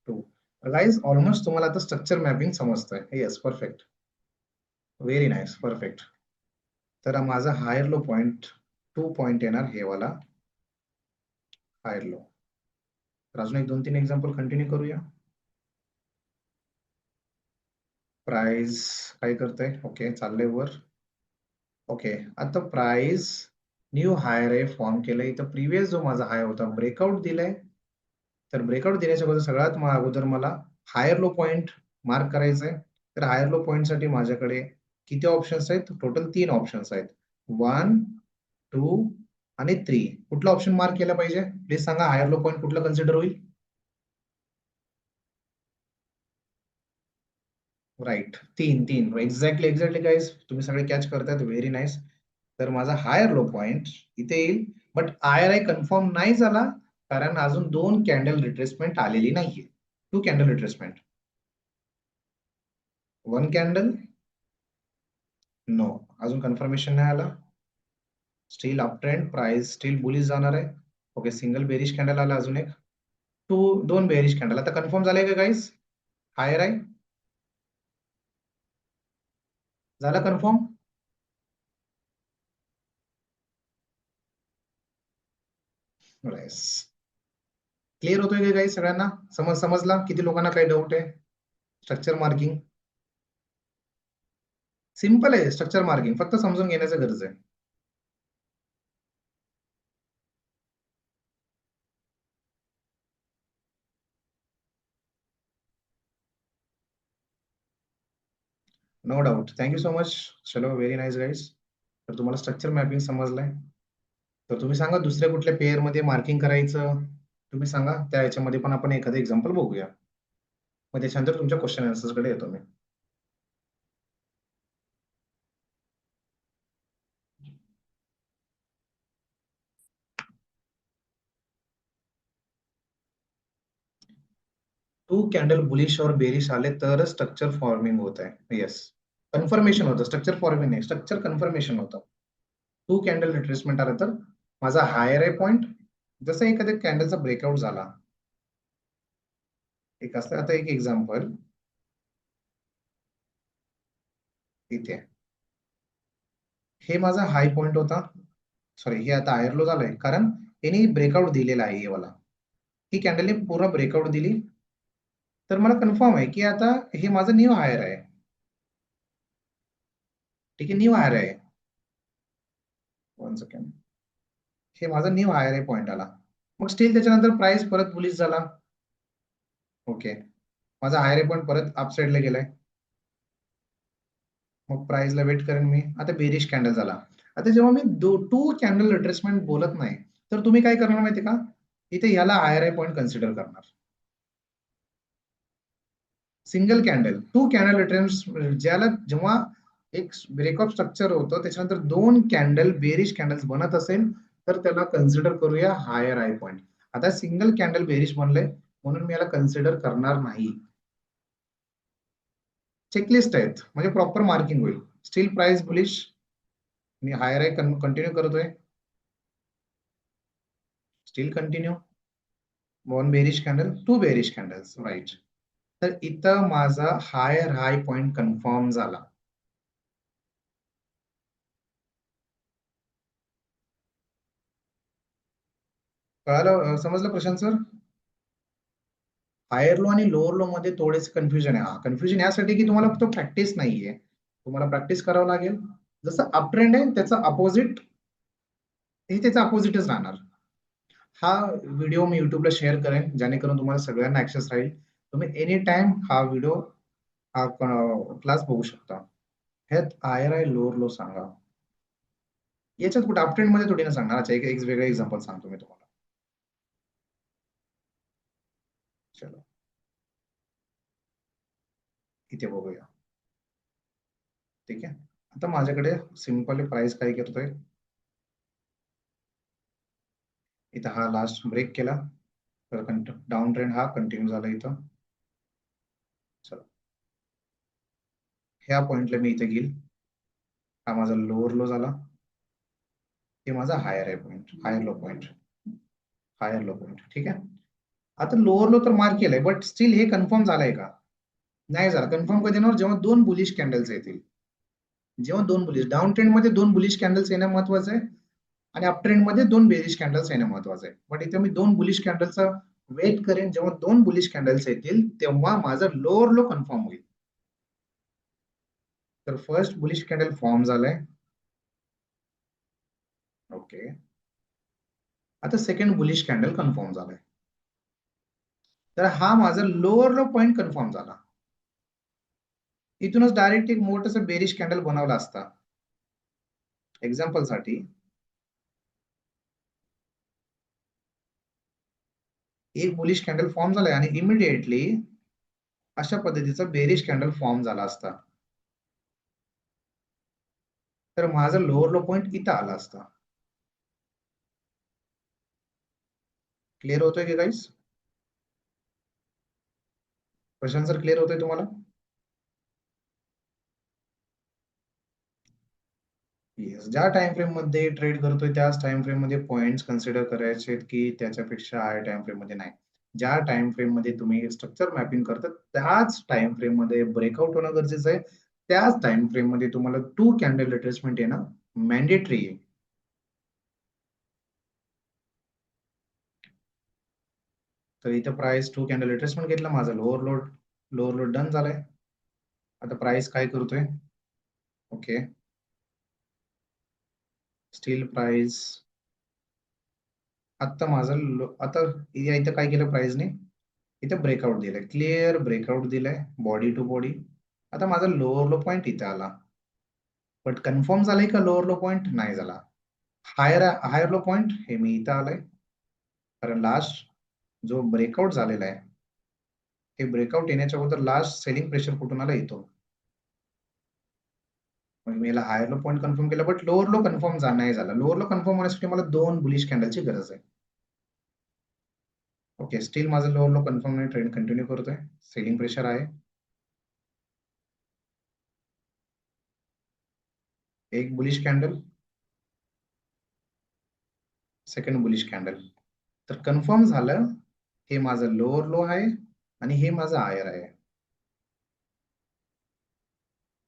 2. Guys almost तुम्हाला आता स्ट्रक्चर मॅपिंग समजतंय. Yes, perfect, very nice, perfect. तर माझा हायर लो पॉइंट 2 पॉइंट येणार हे वाला हायर लो. तर अजून एक 2-3 एक्झाम्पल कंटिन्यू करूया. प्राइस काय करतंय? ओके, चाललंय वर. ओके, आता प्राइस न्यू हायर आहे फॉर्म केलंय. तर प्रिव्हियस जो माझा हाय होता ब्रेकआउट दिलाय. तर ब्रेकआउट देण्याच्या अगोदर सगळ्यात अगोदर मला हायर लो पॉइंट मार्क करायचा आहे. तर हायर लो पॉइंट साठी माझ्याकडे किती ऑप्शन्स आहेत? टोटल 3 ऑप्शन्स आहेत. 1, 2 आणि 3. कुठला ऑप्शन मार्क केला पाहिजे? प्लीज सांगा, हायर लो पॉइंट कुठला कन्सिडर होईल? राईट, 3 एक्झॅक्टली गाईज, तुम्ही सगळे कॅच करतायत, व्हेरी नाईस. तर माझा हायर लो पॉइंट इथे येईल, बट IRI कन्फर्म नाही झाला कारण अजून 2 कॅन्डल रिट्रेसमेंट आलेली नाहीये. 2 कॅन्डल रिट्रेसमेंट, 1 कॅन्डल, नो, अजून कन्फर्मेशन नाही आला. Steel up trend, price steel bullish जाणार आहे. ओके, सिंगल बेरिश कॅन्डल आला, अजून एक 2 बेरिश कॅन्डल. आता कन्फर्म झालंय का गाईज? IRI झाला कन्फर्म? क्लिअर होतोय का गाईज सगळ्यांना? समजला? किती लोकांना काही डाऊट आहे? स्ट्रक्चर मार्किंग सिंपल आहे. स्ट्रक्चर मार्किंग फक्त समजून घेण्याचं गरज आहे. No doubt, thank you so much. चलो, व्हेरी नाईस गाईज. तर तुम्हाला स्ट्रक्चर मॅपिंग समजलंय. तर तुम्ही सांगा दुसऱ्या कुठल्या पेअर मध्ये मार्किंग करायचं, तुम्ही सांगा. त्या याच्यामध्ये पण आपण एखादं एक्झाम्पल बघूया. मग त्याच्यानंतर तुमच्या क्वेश्चन आन्सर्स कडे येतो मी. टू कॅन्डल बुलिश और बेरिश आले तरच स्ट्रक्चर फॉर्मिंग होत आहे. येस, कन्फर्मेशन होतं, स्ट्रक्चर फॉर्मिंग नाही, स्ट्रक्चर कन्फर्मेशन होतं. 2 कॅन्डल रिट्रेसमेंट आलं तर माझा हायर आहे पॉइंट. जसं एखाद्या कॅन्डलचा ब्रेकआउट झाला, एक असतं. आता एक एक्झाम्पल इथे, हे माझा हाय पॉइंट होता. सॉरी, हे आता हायर लो झालंय कारण यांनी ब्रेकआउट दिलेला आहे. हे वाला, ही कॅन्डलने पूर्ण ब्रेकआउट दिली. तर मला कन्फर्म आहे की आता हे माझं न्यू हायर आहे. ठीक आहे, न्यू हायर आहे. 1 सेकंड, हे माझा न्यू हायर आहे पॉइंट आला. मग स्टील त्याच्यानंतर प्राइस परत बुलिश झाला. ओके, माझा हायर आहे पॉइंट परत अप साइडला गेलाय. मग प्राइसला वेट करेन मी. आता बेरिश कॅन्डल झाला. आता जेव्हा मी 2 कॅन्डल रिट्रेसमेंट बोलत नाही, तर तुम्ही काय करणार माहिती का? इथे याला हायर आहे पॉइंट कन्सिडर करणार. सिंगल कॅन्डल 2 कॅन्डल रिट्रेसमेंट, ज्याला जेव्हा एक ब्रेकअप स्ट्रक्चर होतं त्याच्यानंतर 2 कॅन्डल बेरिश कॅन्डल्स बनत असेल तर त्याला कन्सिडर करूया हायर आय पॉइंट. आता सिंगल कॅन्डल बेरिश बनलंय म्हणून मी याला कन्सिडर करणार नाही. चेकलिस्ट आहेत म्हणजे प्रॉपर मार्किंग होईल. स्टील प्राइस बुलिश, मी हायर आय कंटिन्यू करतोय. Still continue, 1 bearish candle, 2 bearish candles, right. तर इथं माझा हायर हाय पॉइंट कन्फर्म झाला. कळालं? समजलं प्रशांत सर? हायर लो आणि लोअर लो मध्ये थोडेसे कन्फ्युजन आहे. कन्फ्युजन यासाठी की तुम्हाला तो प्रॅक्टिस नाहीये, तुम्हाला प्रॅक्टिस करावं लागेल. जसं अप ट्रेंड आहे त्याचं अपोजिट हे त्याचं अपोजिटच राहणार. हा व्हिडिओ मी युट्यूबला शेअर करेन जेणेकरून तुम्हाला सगळ्यांना ऍक्सेस राहील. तुम्ही एनी टाइम हा व्हिडिओ, हा क्लास बघू शकता. ह्यात हायर आय लोअर लो सांगा. याच्यात कुठे अप ट्रेंड मध्ये थोडी ना सांगणार. अच्छा, एक वेगळं एक्झाम्पल सांगतो मी तुम्हाला. चलो, इथे बघूया. ठीक आहे, आता माझ्याकडे सिंपल प्राइस काय करतोय, इथं हा लास्ट ब्रेक केला तर डाऊन ट्रेंड हा कंटिन्यू झाला इथं. चला, ह्या पॉइंटला मी इथे घेईल. हा माझा लोअर लो झाला, हे माझा हायर आहे point, higher low point, higher low point. ठीक आहे, आता लोअर लो तर मार्क केलंय, बट स्टील हे कन्फर्म झालंय का? नाही झालं. कन्फर्म कधी होणार? जेव्हा दोन बुलिश कॅन्डल्स येतील. जेव्हा दोन बुलिश डाऊन ट्रेंड मध्ये दोन बुलिश कॅन्डल्स येणं महत्वाचं आहे आणि अप ट्रेंड मध्ये दोन बेरिश कॅन्डल्स येणं महत्वाचं आहे. बट इथे मी दोन बुलिश कॅन्डलचा वेट करेन. जेव्हा दोन बुलिश कॅन्डल्स येतील तेव्हा माझा लोअर लो कन्फर्म होईल. तर फर्स्ट बुलिश कॅन्डल फॉर्म झालाय. ओके. आता सेकंड बुलिश कॅन्डल कन्फर्म झालाय. तर हा माझा लोअर लो पॉइंट कन्फर्म झाला. इथूनच डायरेक्ट एक मोठस बेरिश कॅन्डल बनवला असता. एक्झाम्पल साठी एक बुलिश कॅन्डल फॉर्म झालाय आणि इमिडिएटली अशा पद्धतीचा बेरिश कॅन्डल फॉर्म झाला असता, तर माझा लोअर लो पॉइंट इथं आला असता. क्लिअर होतोय की गाईस? प्रशांत सर, क्लिअर होतोय तुम्हाला? येस. ज्या टाइम फ्रेम मध्ये ट्रेड करतोय त्याच टाइम फ्रेम मध्ये पॉइंट्स कन्सिडर करायचे की त्याच्यापेक्षा हायर टाइम फ्रेम मध्ये नाही. ज्या टाइम फ्रेम मध्ये तुम्ही स्ट्रक्चर मॅपिंग करता त्याच टाइम फ्रेम मध्ये ब्रेकआउट होणं गरजेचं आहे. त्याच टाइम फ्रेम मध्ये तुम्हाला 2 कॅन्डल रिट्रेसमेंट येणं मॅन्डेटरी आहे. तर इथं प्राइस 2 कॅन्डल रिट्रेसमेंट घेतला, माझा लोअर लोड डन झालाय. आता प्राइस काय करतोय? ओके. स्टील प्राइस आता आता इथं काय केलं प्राइसने? इथं ब्रेकआउट दिलाय, क्लिअर ब्रेकआउट दिलाय बॉडी टू बॉडी. आता माझा लोअर लो पॉइंट इथे आला, बट कन्फर्म झालंय का लोअर लो पॉइंट? नाही झाला. हायर लो पॉइंट हे मी इथं आलंय, कारण लास्ट जो ब्रेकआउट झालेला आहे हे ब्रेकआउट येण्याच्या अगोदर लास्ट सेलिंग प्रेशर कुठून आला? येतो. मग मी याला हायर लो पॉइंट कन्फर्म केला, बट लोअर लो कन्फर्म नाही झाला. लोअर लो कन्फर्म होण्यासाठी मला दोन बुलिश कॅन्डलची गरज आहे. ओके. स्टील माझं लोअर लो कन्फर्म नाही, ट्रेंड कंटिन्यू करतोय, सेलिंग प्रेशर आहे. एक bullish candle, second bullish candle. तर कन्फर्म झालं हे माझं लोअर लो आहे आणि हे माझं हायर आहे.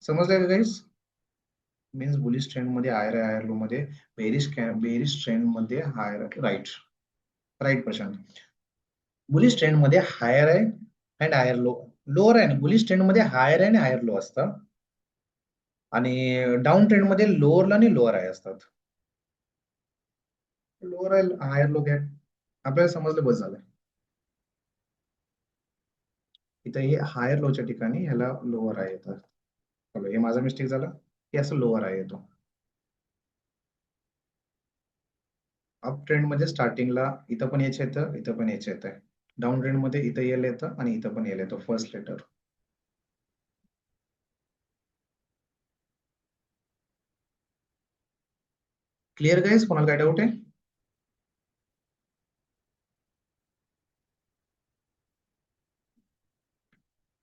समजलं का गाईस? मीन्स बुलिश ट्रेंड मध्ये हायर लो मध्ये, बेरिश ट्रेंड मध्ये higher. Right Prashant. Bullish trend मध्ये हायर आहे अँड हायर लो, लोअर आहे. बुलिश ट्रेंड मध्ये हायर आहे आणि हायर लो असतं आणि डाऊन ट्रेंड मध्ये लोअर आणि लोअर आहे असतात. लोअर आहे, हायर लो घ्या. आपल्याला समजलं, बस झालं. इथं हे हायर लोच्या ठिकाणी ह्याला लोअर आहे येतात. हे माझा मिस्टेक झाला, हे असं लोअर आहे येतो. अप ट्रेंड मध्ये स्टार्टिंगला इथं पण यायचं येतं, इथं पण यायचं येतं. डाऊन ट्रेंड मध्ये इथं येईल येतं आणि इथं पण येईल येतो फर्स्ट लेटर. Clear guys? कोणाला काय डाऊट आहे?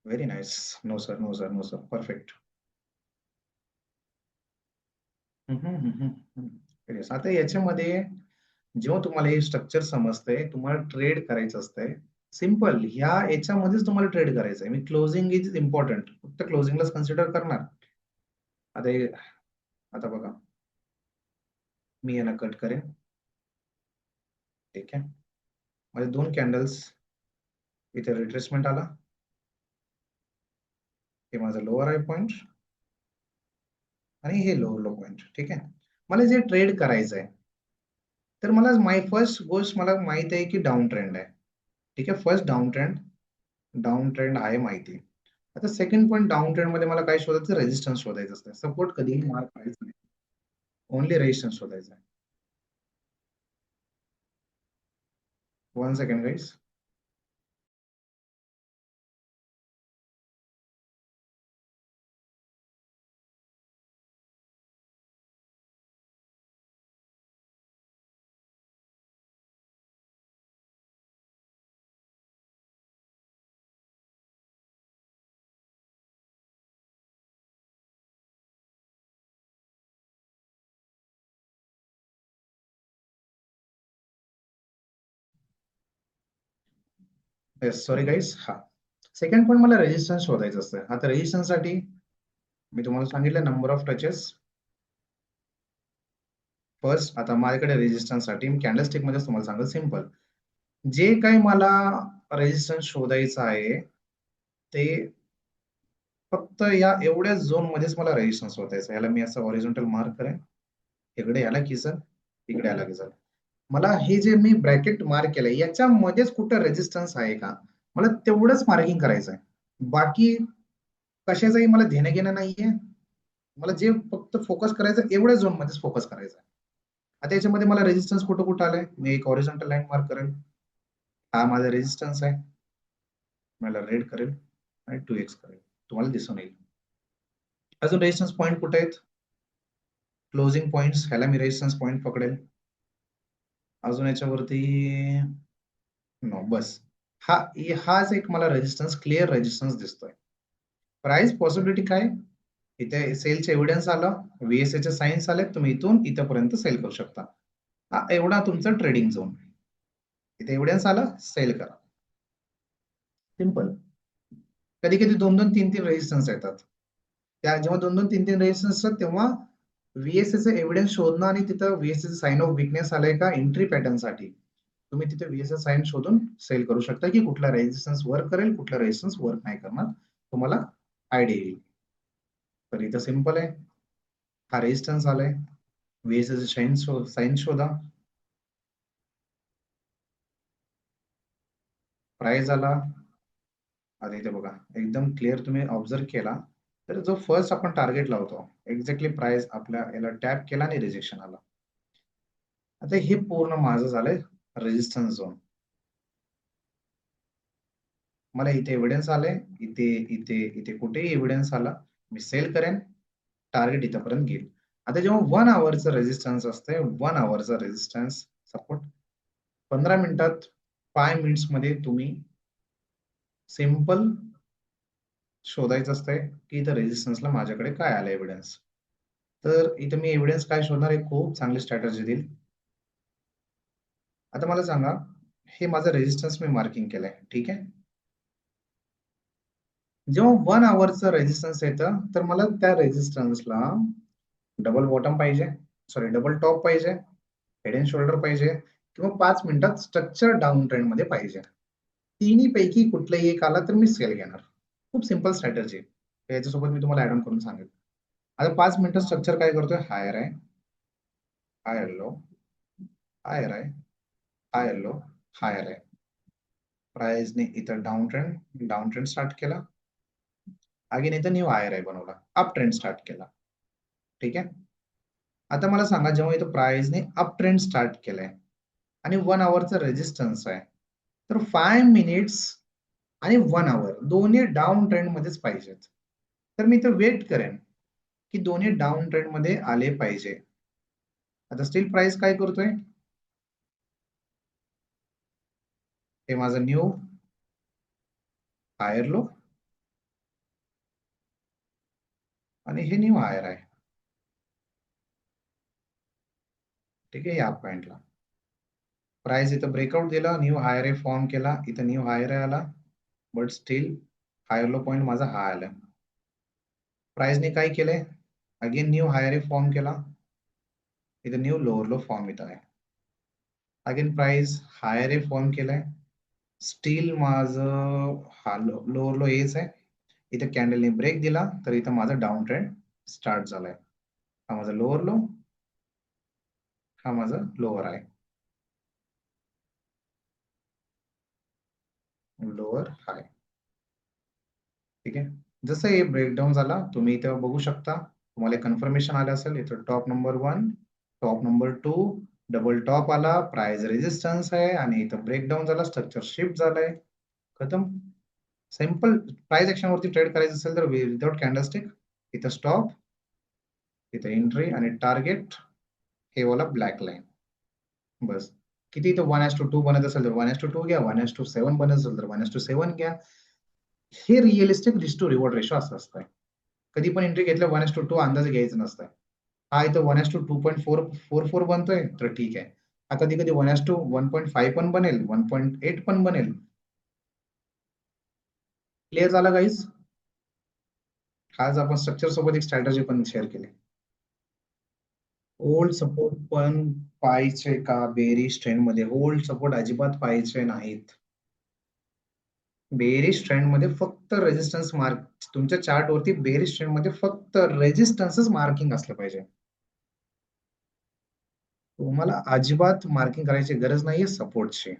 Very nice. No sir, no sir, no sir. Perfect. आता याच्यामध्ये जेव्हा तुम्हाला हे स्ट्रक्चर समजतंय, तुम्हाला ट्रेड करायचं असतंय, सिम्पल ह्या याच्यामध्येच तुम्हाला ट्रेड करायचंय. मी क्लोजिंग इज इम्पॉर्टंट, फक्त क्लोजिंगलाच कन्सिडर करणार. आता आता बघा, मी याला कट करेन. ठीक आहे. माझे दोन कॅन्डल्स इथे रिट्रेसमेंट आला, हे माझा लोअर आहे पॉइंट आणि हे लोअर लो पॉइंट. ठीक आहे. मला जे ट्रेड करायचं आहे, तर मला फर्स्ट गोष्ट मला माहित आहे की डाऊन ट्रेंड आहे. ठीक आहे. फर्स्ट डाऊन ट्रेंड आहे माहिती. आता सेकंड पॉईंट, डाऊन ट्रेंड मध्ये मला काय शोधायचं? रेजिस्टन्स शोधायचं असतं. सपोर्ट कधीही मार्क करायचं नाही, ओनली रेजिस्टन्स शोधायचं आहे. 1 second guys. Yes sorry guys. हा सेकंड पॉईंट मला रेजिस्टन्स शोधायचं असतं. आता रेजिस्टन्स साठी मी तुम्हाला सांगितलं नंबर ऑफ टचेस. फर्स्ट आता माझ्याकडे रेजिस्टन्स साठी मी कॅन्डलस्टिक मध्ये तुम्हाला सांगतो सिम्पल. जे काही मला रेजिस्टन्स शोधायचं आहे ते फक्त या एवढ्या झोन मध्येच मला रेजिस्टन्स शोधायचं. याला मी असं हॉरिझॉन्टल मार्क करेन. इकडे याला किसन, इकडे याला किसन. मला हे जे मी ब्रॅकेट मार्क केलंय याच्यामध्येच कुठं रेजिस्टन्स आहे का मला तेवढंच मार्किंग करायचं आहे. बाकी कशाचंही मला देणं घेणं नाहीये. मला जे फक्त फोकस करायचं एवढ्या झोन मध्येच फोकस करायचं आहे. आता याच्यामध्ये मला रेजिस्टन्स कुठं कुठं आलंय मी एक हॉरिझॉन्टल लाईन मार्क करेल. हा माझा रेजिस्टन्स आहे. मला रेड करेल आणि 2x करेल. तुम्हाला दिसून येईल. अजून रेजिस्टन्स पॉईंट कुठे आहेत? क्लोजिंग पॉइंट्स, ह्याला मी रेजिस्टन्स पॉईंट पकडेल. अजून याच्यावरती नो बस हाच एक मला रेजिस्टन्स क्लिअर रेजिस्टन्स दिसतोय. प्राइस पॉसिबिलिटी काय? इथे सेलचे एव्हिडन्स आलं, VSA चे साईन्स आले, तुम्ही इथून इथपर्यंत सेल करू शकता. हा एवढा तुमचा ट्रेडिंग झोन. इथे एव्हिडन्स आलं, सेल करा. सिंपल. कधी कधी 2-2, 3-3 रेजिस्टन्स येतात. त्या जेव्हा 2-2, 3-3 रेजिस्टन्स असतात तेव्हा VSA चे एव्हिडन्स शोधणं आणि तिथं VSA चे साइन ऑफ विकनेस आलंय का एंट्री पॅटर्न साठी तुम्ही तिथे VSA साइन शोधून सेल करू शकता की कुठला रेजिस्टन्स वर्क करेल, कुठला रेजिस्टन्स वर्क नाही करणार, तुम्हाला आयडिया येईल. तर इथं सिंपल आहे. हा रेजिस्टन्स आलाय, VSA चे साइन शोधा. प्राइस आला. आता इथे बघा एकदम क्लिअर तुम्ही ऑब्झर्व केला तर जो फर्स्ट आपण टार्गेट लावतो एक्झॅक्टली प्राइस आपल्या याला टॅप केला आणि रिजेक्शन आला. आता हे पूर्ण माझं झालंय रेजिस्टन्स झोन. मला इथे एव्हिडन्स आले, इथे इथे इथे कुठेही एव्हिडन्स आला मी सेल करेन, टार्गेट इथपर्यंत घेईल. आता जेव्हा 1 आवरचं रेजिस्टन्स असते 1 आवरचा रेजिस्टन्स सपोर्ट 15 मिनिटात 5 मिनिट्स मध्ये तुम्ही सिंपल शोधायचं असतंय की इथं रेजिस्टन्सला माझ्याकडे काय आलं एव्हिडन्स. तर इथे मी एव्हिडन्स काय शोधणार आहे, खूप चांगली स्ट्रॅटेजी देईल. आता मला सांगा हे माझं रेजिस्टन्स मी मार्किंग केलंय, ठीक आहे. जेव्हा 1 आवरचं रेजिस्टन्स येतं तर मला त्या रेजिस्टन्सला डबल बॉटम पाहिजे, सॉरी डबल टॉप पाहिजे, हेड अँड शोल्डर पाहिजे किंवा 5 मिनिटात स्ट्रक्चर डाऊन ट्रेंड मध्ये पाहिजे. तिन्ही पैकी कुठलाही एक आला तर मी सेल घेणार. खूप सिंपल स्ट्रॅटेजी. याच्यासोबत मी तुम्हाला ऍड ऑन करून सांगेल. आता 5 मिनिटात स्ट्रक्चर काय करतोय, हायर आहे, हायर लो, हायर आहे, हायर लो, हायर आहे. प्राइसने इथं डाऊन ट्रेंड स्टार्ट केला. अगेन इथं न्यू हायर आहे बनवला, अप ट्रेंड स्टार्ट केला. ठीक आहे. आता मला सांगा जेव्हा इथं प्राइसने अप ट्रेंड स्टार्ट केलाय आणि 1 आवरचा रेजिस्टन्स आहे तर 5 मिनिट्स आणि 1 आवर दोन्ही डाऊन ट्रेंड मध्येच पाहिजेत. तर मी इथं वेट करेन की दोन्ही डाऊन ट्रेंड मध्ये आले पाहिजे. आता स्टील प्राइस काय करतोय, हे माझं न्यू हायर लो आणि हे न्यू हायर आहे. ठीक आहे. या पॉइंटला प्राइस इथं ब्रेकआउट दिला, न्यू हायर आहे फॉर्म केला, इथं न्यू हायर आला, but still higher low point माझा हा आला. प्राइसने काय केलंय, अगेन न्यू हायर फॉर्म केला, इथं न्यू लोअर लो फॉर्म इथं आहे. अगेन प्राइस हायर फॉर्म केलाय, स्टील माझं हा लोअर लो हेच आहे. इथं कॅन्डलने ब्रेक दिला तर इथं माझा डाऊन ट्रेंड स्टार्ट झालाय. हा माझा लोअर लो, हा माझा लोअर आहे, लोअर हाय. ठीक आहे. जसं हे ब्रेकडाऊन झाला तुम्ही इथं बघू शकता, तुम्हाला कन्फर्मेशन आलं असेल. इथं top number 1, top number 2, double top आला, प्राइस रेजिस्टन्स आहे आणि इथं ब्रेकडाऊन झाला, स्ट्रक्चर शिफ्ट झालंय, खतम. सिंपल प्राइस ऍक्शन वरती ट्रेड करायचं असेल तर विदाउट कॅन्डलस्टिक इथं स्टॉप, इथं एंट्री आणि टार्गेट हे वाला ब्लॅक लाईन. बस. किती इथं 1:2 बनत असेल तर 1:2 घ्या, 1:7 बनत असेल तर 1:7 घ्या. हे realistic risk to reward ratio असं असतंय. कधी पण एंट्री घेतलं 1:2 अंदाज घ्यायचं नसतं. हा इथं 1:2.44 बनतोय तर ठीक आहे. हा कधी कधी 1:1.5 पण बनेल, 1.8 पण बनेल. क्लिअर झाला गाईज? आज आपण स्ट्रक्चर सोबत एक स्ट्रॅटजी पण शेअर केली. होल्ड सपोर्ट पण पाहायचे का बेरिश ट्रेंड मध्ये? होल्ड सपोर्ट अजिबात पाहायचे नाहीत. बेरिश ट्रेंड मध्ये फक्त रेजिस्टन्स मार्क, तुमच्या चार्ट वरती बेरिश ट्रेंड मध्ये फक्त रेजिस्टन्सच मार्किंग असलं पाहिजे. तुम्हाला अजिबात मार्किंग करायची गरज नाहीये सपोर्टची.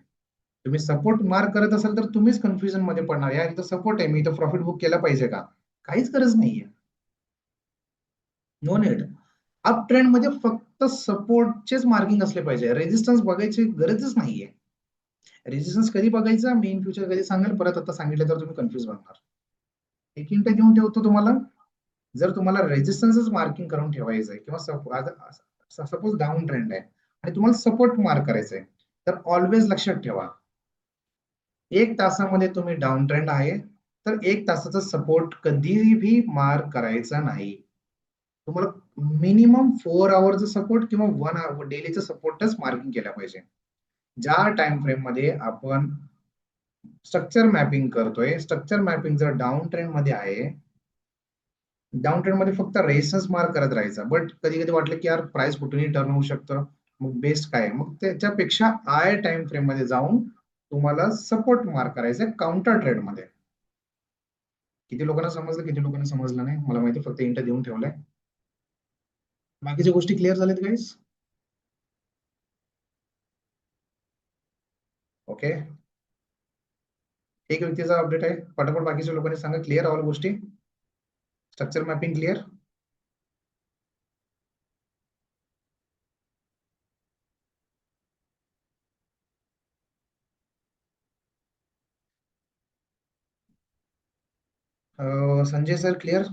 तुम्ही सपोर्ट मार्क करत असाल तर तुम्हीच कन्फ्युजन मध्ये पडणार, यार इथं सपोर्ट आहे, मी इथं प्रॉफिट बुक केला पाहिजे का? काहीच गरज नाहीये. No need. अप ट्रेंड मध्ये फक्त सपोर्टचेच मार्किंग असले पाहिजे, रेजिस्टन्स बघायची गरजच नाहीये. रेजिस्टन्स कधी बघायचा, मी इन फ्युचर कधी सांगेल, परत आता सांगितलं तर तुम्ही कन्फ्युज बनणार. एक मिनिट घेऊन ठेवतो तुम्हाला. जर तुम्हाला रेजिस्टन्सच मार्किंग करून ठेवायचंय किंवा सपोज डाऊन ट्रेंड आहे आणि तुम्हाला सपोर्ट मार्क करायचंय, तर ऑलवेज लक्षात ठेवा, 1 तासामध्ये तुम्ही डाऊन ट्रेंड आहे तर 1 तासाचा सपोर्ट कधीही मार्क करायचा नाही. तुम्हाला मिनिमम 4 आवरचा सपोर्ट किंवा 1 आवर डेलीचा सपोर्टच मार्किंग केला पाहिजे. ज्या टाइम फ्रेम मध्ये आपण स्ट्रक्चर मॅपिंग करतोय, स्ट्रक्चर मॅपिंग जर डाऊन ट्रेंड मध्ये आहे, डाऊन ट्रेंड मध्ये फक्त रेसच मार्क करत राहायचा. बट कधी कधी वाटलं की यार प्राइस कुठूनही टर्न होऊ शकतं, मग बेस्ट काय? मग त्याच्यापेक्षा आय टाइम फ्रेम मध्ये जाऊन तुम्हाला सपोर्ट मार्क करायचा काउंटर ट्रेड मध्ये. किती लोकांना समजलं, किती लोकांना समजलं नाही मला माहिती, फक्त इंट देऊन ठेवलंय. बाकीच्या गोष्टी क्लिअर झाल्यात गाईस? ओके, एक व्यक्तीचा अपडेट आहे, पटापट बाकीच्या लोकांनी सांगा क्लिअर ऑल गोष्टी. Structure mapping clear? Sanjay sir clear?